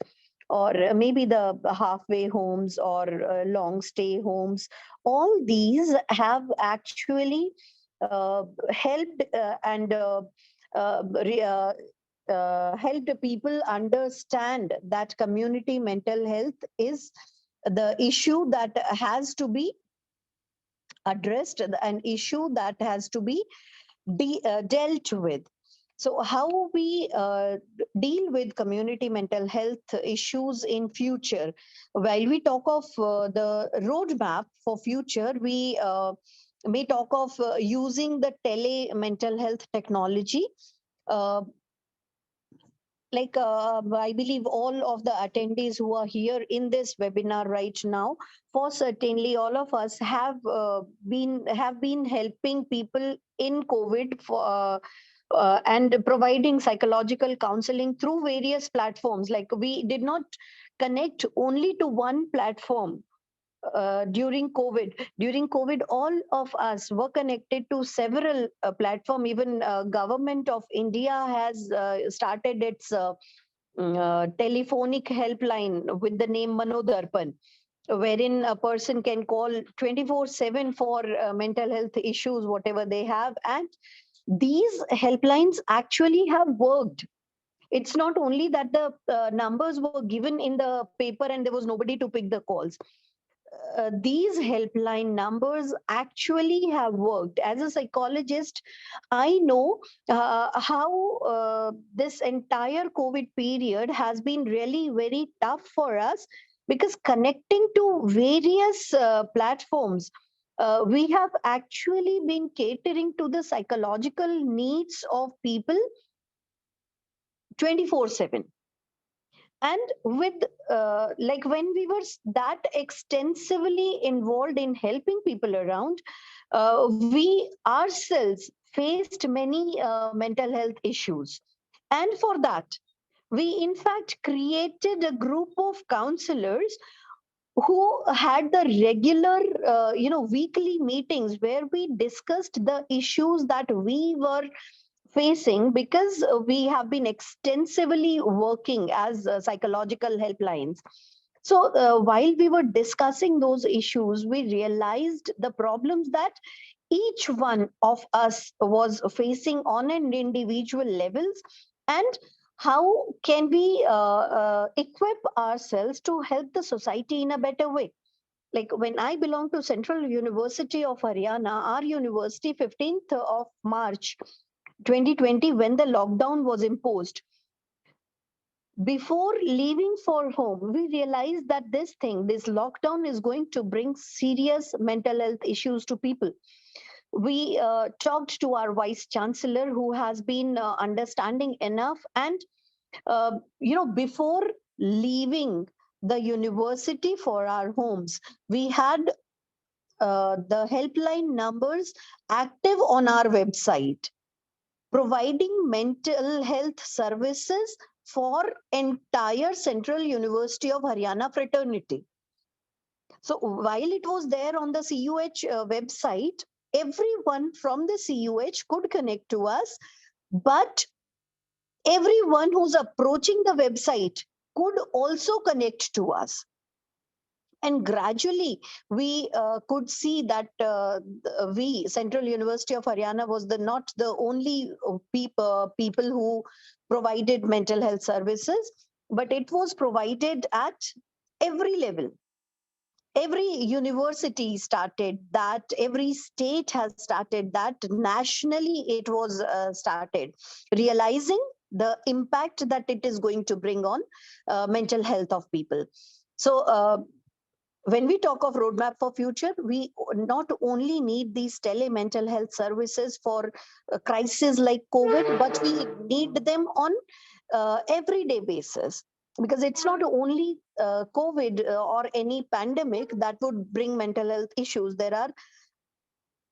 or maybe the halfway homes or long stay homes. All these have actually helped and helped people understand that community mental health is the issue that has to be addressed, an issue that has to be dealt with. So how we deal with community mental health issues in future? While we talk of the roadmap for future, we may talk of using the tele mental health technology. Uh, I believe all of the attendees who are here in this webinar right now, for certainly all of us have been helping people in COVID for and providing psychological counseling through various platforms. Like, we did not connect only to one platform during COVID. During COVID, all of us were connected to several platforms. Even government of India has started its telephonic helpline with the name Manodarpan, wherein a person can call 24/7 for mental health issues, whatever they have. And these helplines actually have worked. It's not only that the numbers were given in the paper and there was nobody to pick the calls. These helpline numbers actually have worked. As a psychologist, I know how this entire COVID period has been really very tough for us, because connecting to various platforms, we have actually been catering to the psychological needs of people 24/7. And with when we were that extensively involved in helping people around, we ourselves faced many mental health issues. And for that, we in fact created a group of counselors who had the regular weekly meetings where we discussed the issues that we were facing, because we have been extensively working as psychological helplines. So while we were discussing those issues, we realized the problems that each one of us was facing on an individual levels, and how can we equip ourselves to help the society in a better way. Like, when I belong to Central University of Haryana, our university, 15th of March 2020, when the lockdown was imposed, before leaving for home, we realized that this lockdown is going to bring serious mental health issues to people. We talked to our vice chancellor, who has been understanding enough, and before leaving the university for our homes, we had the helpline numbers active on our website, providing mental health services for entire Central University of Haryana fraternity. So while it was there on the CUH website, everyone from the CUH could connect to us, but everyone who's approaching the website could also connect to us. And gradually, we could see that we, Central University of Haryana, was not the only people who provided mental health services, but it was provided at every level. Every university started that, every state has started that, nationally it was started, realizing the impact that it is going to bring on mental health of people. So when we talk of roadmap for future, we not only need these tele-mental health services for a crisis like COVID, but we need them on everyday basis. Because it's not only COVID or any pandemic that would bring mental health issues. There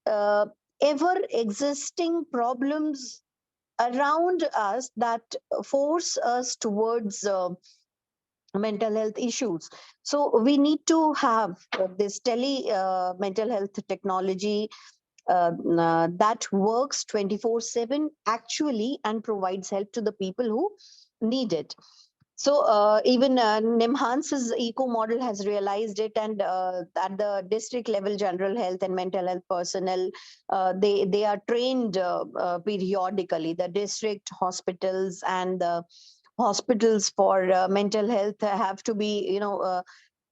are ever existing problems around us that force us towards mental health issues. So we need to have this mental health technology that works 24/7 actually and provides help to the people who need it. So even NIMHANS's eco model has realized it, and at the district level, general health and mental health personnel, they are trained periodically. The district hospitals and the hospitals for mental health have to be,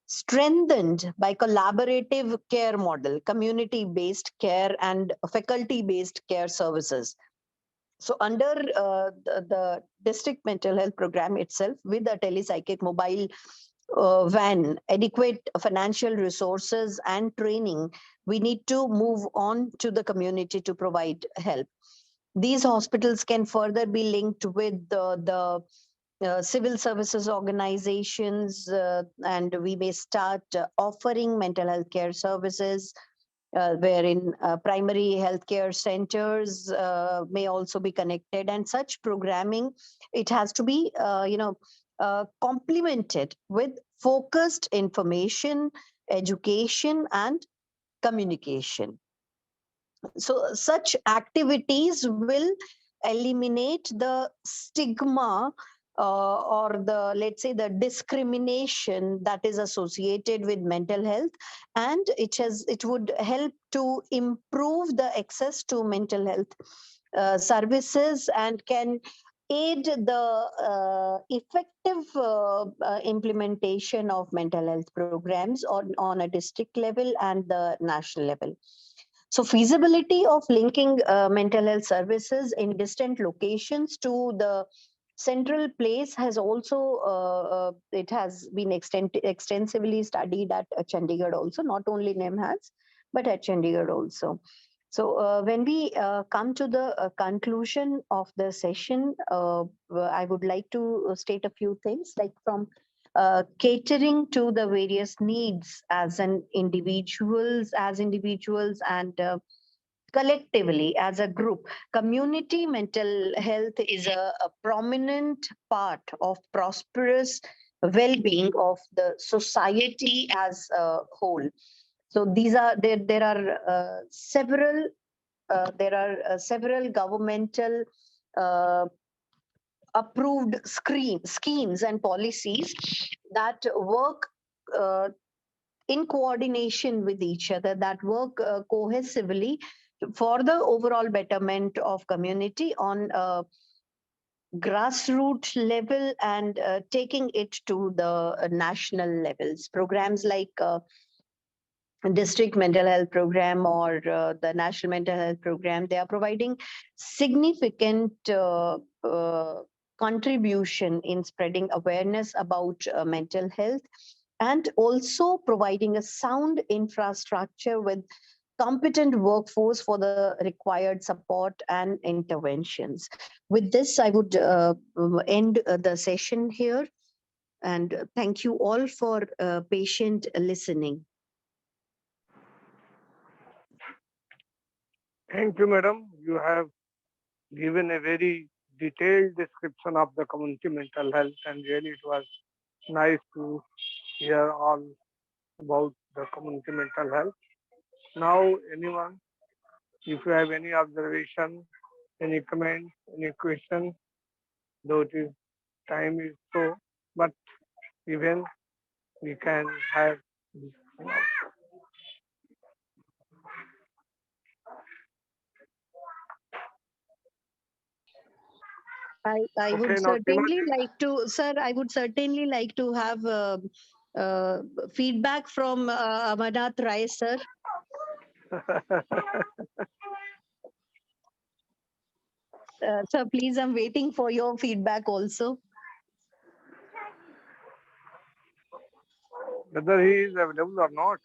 strengthened by collaborative care model, community-based care and faculty-based care services. So under the district mental health program itself, with the telepsychic mobile van, adequate financial resources and training, we need to move on to the community to provide help. These hospitals can further be linked with the civil services organizations, and we may start offering mental health care services, wherein primary healthcare centers may also be connected, and such programming, it has to be complemented with focused information, education and communication. So such activities will eliminate the stigma or the, let's say, the discrimination that is associated with mental health, and it would help to improve the access to mental health services, and can aid the effective implementation of mental health programs on a district level and the national level. So feasibility of linking mental health services in distant locations to the central place has also, it has been extensively studied at Chandigarh also, not only NIMHANS, but at Chandigarh also. So when we come to the conclusion of the session, I would like to state a few things, like from catering to the various needs as individuals and collectively as a group. Community mental health is a prominent part of prosperous well-being of the society as a whole. So these are there are several governmental approved schemes and policies that work in coordination with each other, that work cohesively for the overall betterment of community on a grassroots level, and taking it to the national levels. Programs like district mental health program or the national mental health program, they are providing significant contribution in spreading awareness about mental health, and also providing a sound infrastructure with competent workforce for the required support and interventions. With this, I would end the session here, and thank you all for patient listening. Thank you, madam. You have given a very detailed description of the community mental health, and really it was nice to hear all about the community mental health. Now, anyone, if you have any observation, any comment, any question, though it is time is so, but even we can have this. I would Okay, now certainly like to, sir, I would certainly like to have feedback from Amarnath Rai, sir. Sir, please, I'm waiting for your feedback also. Whether he is available or not.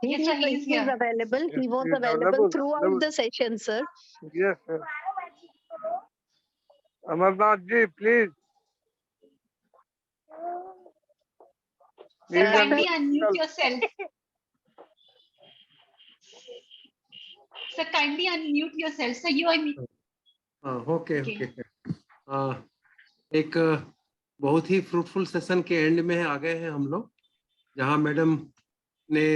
Yes, sir, he is He is here. available. Yes, He was he is available available. throughout the session, sir. Yes, sir. Amarnath ji, please. Sir, Please kindly unmute unmute yourself. yourself. Sir, kindly unmute yourself. Sir, you are okay एक बहुत ही fruitful session के and में आ गए हैं हम लोग, जहां madam ने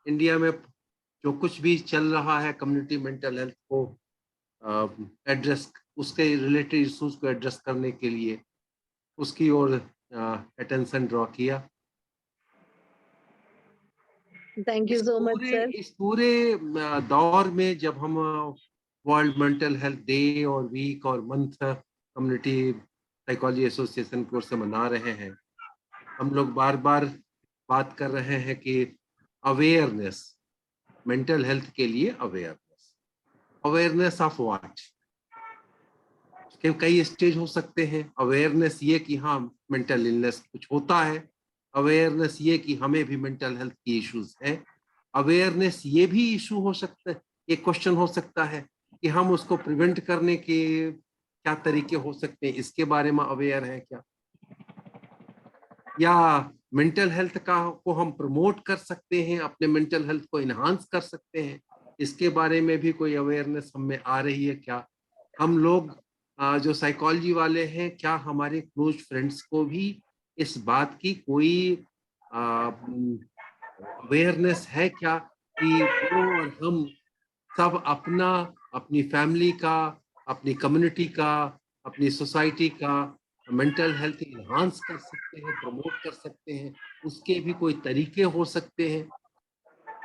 इंडिया में जो कुछ भी चल रहा है कम्युनिटी मेंटल हेल्थ को एड्रेस, उसके रिलेटेड इश्यूज को एड्रेस करने के लिए उसकी ओर अटेंशन ड्रॉ किया। Thank you so much sir. इस पूरे दौर में जब हम वर्ल्ड मेंटल हेल्थ डे और वीक और मंथ कम्युनिटी साइकोलॉजी एसोसिएशन की ओर से मना रहे हैं, हम लोग बार बार बात कर रहे हैं कि अवेयरनेस, मेंटल हेल्थ के लिए अवेयरनेस ऑफ व्हाट, उसके कई स्टेज हो सकते हैं। अवेयरनेस ये कि हाँ मेंटल इलनेस कुछ होता है, अवेयरनेस ये कि हमें भी मेंटल हेल्थ की इश्यूज है, अवेयरनेस ये भी इशू हो सकता है, एक क्वेश्चन हो सकता है कि हम उसको प्रिवेंट करने के क्या तरीके हो सकते हैं, इसके बारे में अवेयर है क्या, या मेंटल हेल्थ को हम प्रमोट कर सकते हैं, अपने मेंटल हेल्थ को इनहांस कर सकते हैं, इसके बारे में भी कोई अवेयरनेस हम में आ रही है क्या। हम लोग जो साइकोलॉजी वाले हैं, क्या हमारे क्लोज फ्रेंड्स को भी इस बात की कोई अवेयरनेस है क्या कि वो और हम सब अपना, अपनी फैमिली का, अपनी कम्युनिटी का, अपनी सोसाइटी का मेंटल हेल्थ इनहांस कर सकते हैं, प्रमोट कर सकते हैं, उसके भी कोई तरीके हो सकते हैं,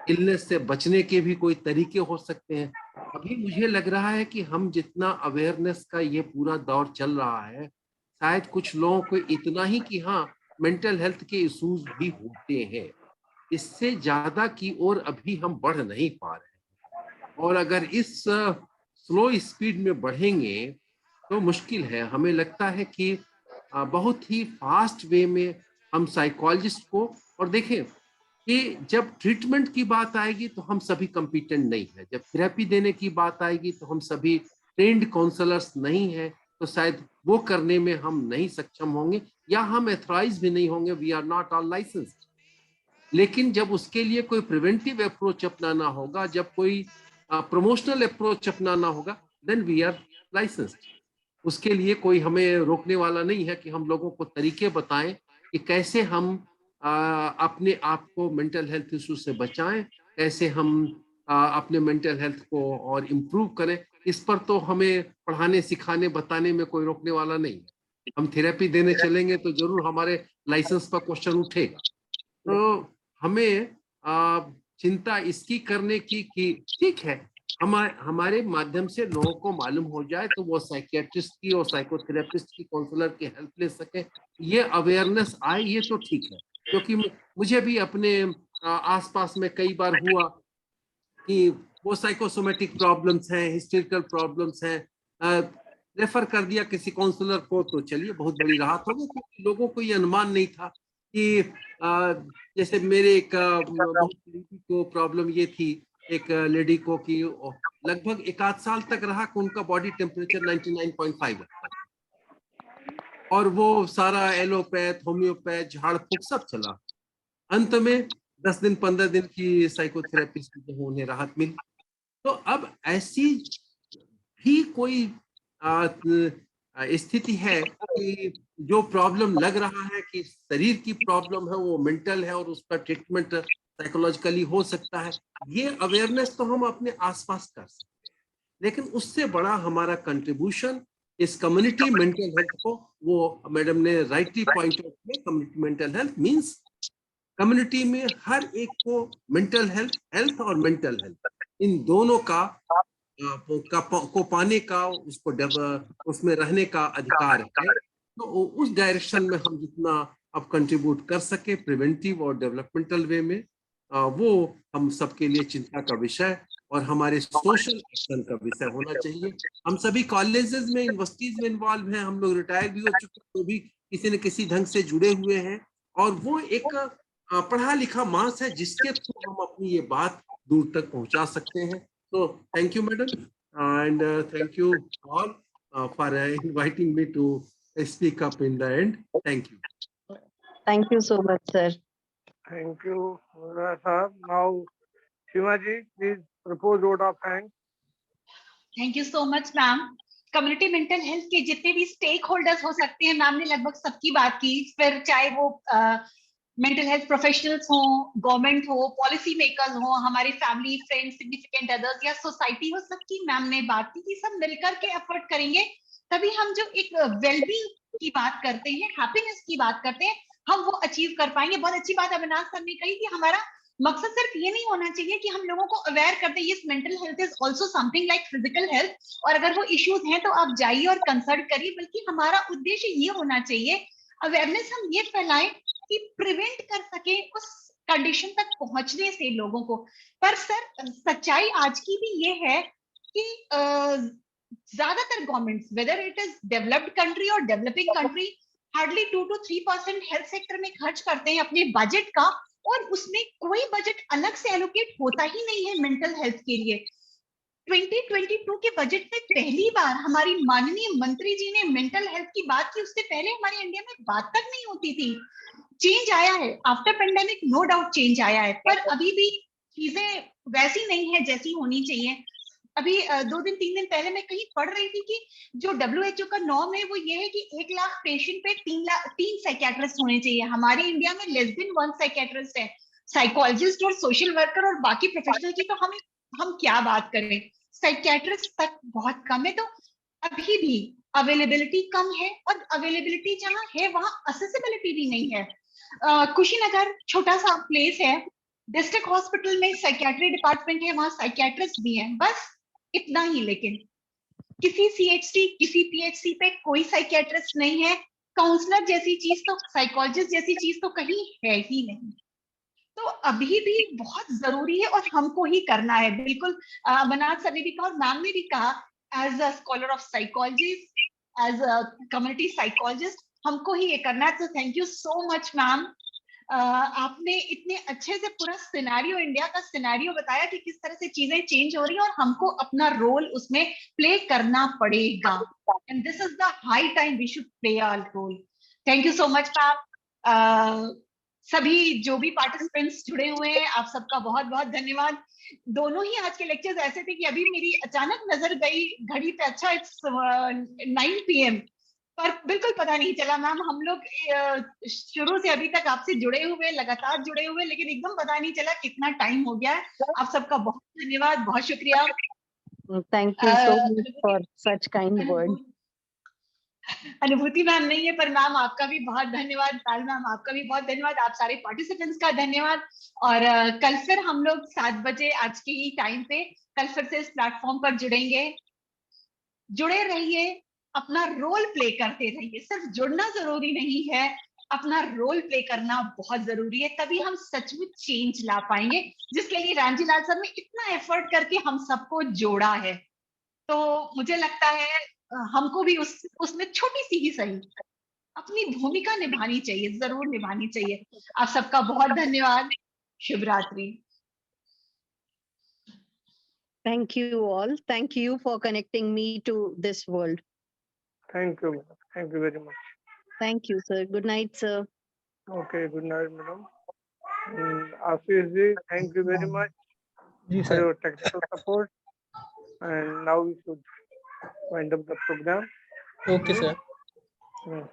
इलनेस से बचने के भी कोई तरीके हो सकते हैं। अभी मुझे लग रहा है कि हम जितना अवेयरनेस का ये पूरा दौर चल रहा है, शायद कुछ लोगों को इतना ही कि हाँ मेंटल हेल्थ के इश्यूज भी होते हैं, इससे ज्यादा की ओर अभी हम बढ़ नहीं पा रहे हैं। और अगर इस स्लो स्पीड में बढ़ेंगे तो मुश्किल है। हमें लगता है कि बहुत ही फास्ट वे में हम साइकोलॉजिस्ट को, और देखें कि जब ट्रीटमेंट की बात आएगी तो हम सभी कॉम्पिटेंट नहीं है, जब थेरेपी देने की बात आएगी तो हम सभी ट्रेंड काउंसलर्स नहीं है, तो शायद वो करने में हम नहीं सक्षम होंगे, या हम एथराइज भी नहीं होंगे, we are not all licensed. लेकिन जब उसके लिए कोई प्रिवेंटिव अप्रोच अपनाना होगा, जब कोई प्रमोशनल अप्रोच अपनाना होगा, देन वी आर लाइसेंस्ड। उसके लिए कोई हमें रोकने वाला नहीं है कि हम लोगों को तरीके बताएं कि कैसे हम अपने आप को मेंटल हेल्थ इशू से बचाएं, कैसे हम अपने मेंटल हेल्थ को और इम्प्रूव करें। इस पर तो हमें पढ़ाने, सिखाने, बताने में कोई रोकने वाला नहीं है। हम थेरेपी देने चलेंगे तो जरूर हमारे लाइसेंस पर क्वेश्चन उठेगा। तो हमें चिंता इसकी करने की कि ठीक है हमारे माध्यम से लोगों को मालूम हो जाए तो वो साइकियाट्रिस्ट की और साइकोथेरेपिस्ट की, काउंसलर की हेल्प ले सके, ये अवेयरनेस आए, ये तो ठीक है। क्योंकि मुझे भी अपने आसपास में कई बार हुआ कि वो साइकोसोमेटिक प्रॉब्लम्स हैं, हिस्टेरिकल प्रॉब्लम्स हैं, रेफर कर दिया किसी काउंसलर को, तो चलिए बहुत बड़ी राहत होगी, क्योंकि लोगों को ये अनुमान नहीं था कि जैसे मेरे एक लेडी को प्रॉब्लम ये थी, एक लेडी को कि लगभग 1 आध साल तक रहा कि उनका बॉडी टेम्परेचर 99.5 रहा, और वो सारा एलोपैथ, होम्योपैथ, झाड़ फूक सब चला। अंत में 10 दिन 15 दिन की साइकोथेरेपी से जो उन्हें राहत मिली। तो अब ऐसी भी कोई स्थिति है कि जो प्रॉब्लम लग रहा है कि शरीर की प्रॉब्लम है, वो मेंटल है और उसका ट्रीटमेंट साइकोलॉजिकली हो सकता है, ये अवेयरनेस तो हम अपने आसपास कर सकते हैं, लेकिन उससे बड़ा हमारा कंट्रीब्यूशन इस कम्युनिटी मेंटल हेल्थ को, वो मैडम ने राइटली पॉइंट आउट किया, community mental health means community में हर एक को मेंटल हेल्थ और मेंटल हेल्थ, इन दोनों को पाने का, उसको उसमें रहने का अधिकार है। तो उस डायरेक्शन में हम जितना अब कंट्रीब्यूट कर सके प्रिवेंटिव और डेवलपमेंटल वे में, वो हम सबके लिए चिंता का विषय और हमारे सोशल एक्शन का विषय होना चाहिए। हम सभी कॉलेजेस में, यूनिवर्सिटीज में इन्वॉल्व हैं, हम लोग रिटायर भी हो चुके हैं, तो भी किसी न किसी ढंग से जुड़े हुए हैं, और वो एक पढ़ा लिखा मास है जिसके थ्रू हम अपनी ये बात दूर तक पहुंचा सकते हैं। तो thank you madam, and thank you all for inviting me to speak up in the end. Thank you. Thank you so much, sir. Thank you, sir. Now, Shima ji, please propose vote of thanks. Thank you so much ma'am. Community mental health के जितने भी stake holders हो सकते हैं, ma'am ने लगभग सबकी बात की, फिर चाहे वो मेंटल हेल्थ प्रोफेशनल्स हो, गवर्नमेंट हो, पॉलिसी मेकर्स हो, हमारे फैमिली फ्रेंड्स, सिग्निफिकेंट अदर्स या सोसाइटी हो, सबकी मैम ने बात की कि सब मिलकर के एफर्ट करेंगे तभी हम जो एक वेलबींग की बात करते हैं, हैप्पीनेस की बात करते हैं, हम वो अचीव कर पाएंगे। बहुत अच्छी बात अविनाश सर ने कही कि हमारा मकसद सिर्फ ये नहीं होना चाहिए कि हम लोगों को अवेयर कर दें, yes mental health is also something like physical health, और अगर वो इश्यूज हैं तो आप जाइए और कंसल्ट करिए, बल्कि हमारा उद्देश्य ये होना चाहिए, अवेयरनेस हम ये फैलाएं कि प्रिवेंट कर सके उस कंडीशन तक पहुंचने से लोगों को। पर सर सच्चाई आज की भी ये है कि ज्यादातर governments, whether it is developed country और developing country, hardly 2 to 3% health sector में खर्च करते हैं अपने बजट का, और उसमें कोई बजट अलग से एलोकेट होता ही नहीं है मेंटल हेल्थ के लिए। 2022 के बजट में पहली बार हमारी माननीय मंत्री जी ने मेंटल हेल्थ की बात की, उससे पहले हमारे इंडिया में बात तक नहीं होती थी। चेंज आया है after pandemic, no doubt change आया है, पर अभी भी चीजें वैसी नहीं है जैसी होनी चाहिए। अभी 2 दिन 3 दिन पहले मैं कहीं पढ़ रही थी कि जो WHO का नॉर्म है वो ये है कि 1 लाख पेशेंट पे 3 साइकियाट्रिस्ट होने चाहिए। हमारे इंडिया में लेस देन 1 साइकियाट्रिस्ट है। साइकोलॉजिस्ट और सोशल वर्कर और बाकी प्रोफेशनल की तो हम क्या बात करें, साइकियाट्रिस्ट तक बहुत कम है। तो अभी भी अवेलेबिलिटी कम है, और अवेलेबिलिटी जहाँ है वहाँ असेसिबिलिटी भी नहीं है। कुशीनगर छोटा सा प्लेस है, डिस्ट्रिक्ट हॉस्पिटल में साइकियाट्री डिपार्टमेंट है, वहाँ साइकियाट्रिस्ट भी हैं, बस इतना ही। लेकिन किसी CHC, किसी PHC पे कोई साइकियाट्रिस्ट नहीं है। काउंसलर जैसी चीज तो, साइकोलॉजिस्ट जैसी चीज तो कहीं है ही नहीं। तो अभी भी बहुत जरूरी है और हमको ही करना है। बिल्कुल मनाज सर ने भी कहा और मैम ने भी कहा, as a scholar of psychology, as a community psychologist, हमको ही ये करना है। तो thank you so much ma'am, आपने इतने अच्छे से पूरा सिनेरियो, इंडिया का सिनेरियो बताया कि किस तरह से चीजें चेंज हो रही हैं और हमको अपना रोल उसमें प्ले करना पड़ेगा। And this is the high time we should play our role. Thank you so much ma'am. सभी जो भी पार्टिसिपेंट्स जुड़े हुए हैं, आप सबका बहुत बहुत धन्यवाद। दोनों ही आज के लेक्चर्स ऐसे थे कि अभी मेरी अचानक नजर गई घड़ी पे, अच्छा इट्स 9 PM, पर बिल्कुल पता नहीं चला मैम। हम लोग शुरू से अभी तक आपसे जुड़े हुए, लगातार जुड़े हुए, लेकिन एकदम पता नहीं चला कितना टाइम हो गया है। आप सबका बहुत धन्यवाद, बहुत शुक्रिया। Thank you so much for such kind words. अनुभूति मैम नहीं है, पर मैम आपका भी बहुत धन्यवाद, पाल मैम आपका भी बहुत धन्यवाद, आप सारे पार्टिसिपेंट्स का धन्यवाद। और कल फिर हम लोग 7 बजे आज के ही टाइम पे कल फिर से इस प्लेटफॉर्म पर जुड़ेंगे। जुड़े रहिए, अपना रोल प्ले करते रहिए। सिर्फ जुड़ना जरूरी नहीं है, अपना रोल प्ले करना बहुत जरूरी है, तभी हम सचमुच चेंज ला पाएंगे, जिसके लिए रामजी लाल सर ने इतना एफर्ट करके हम सबको जोड़ा है। तो मुझे लगता है हमको भी उसमें छोटी सी ही सही अपनी भूमिका निभानी चाहिए, जरूर निभानी चाहिए। आप सबका बहुत धन्यवाद। शुभ रात्रि। Thank you all. Thank you for connecting me to this world. Thank you. Thank you very much. Thank you, sir. Good night, sir. Okay, good night, madam. Ashish ji, thank you very much जी for sir. your technical support. And now we should wind up the program. Okay sir. Hmm.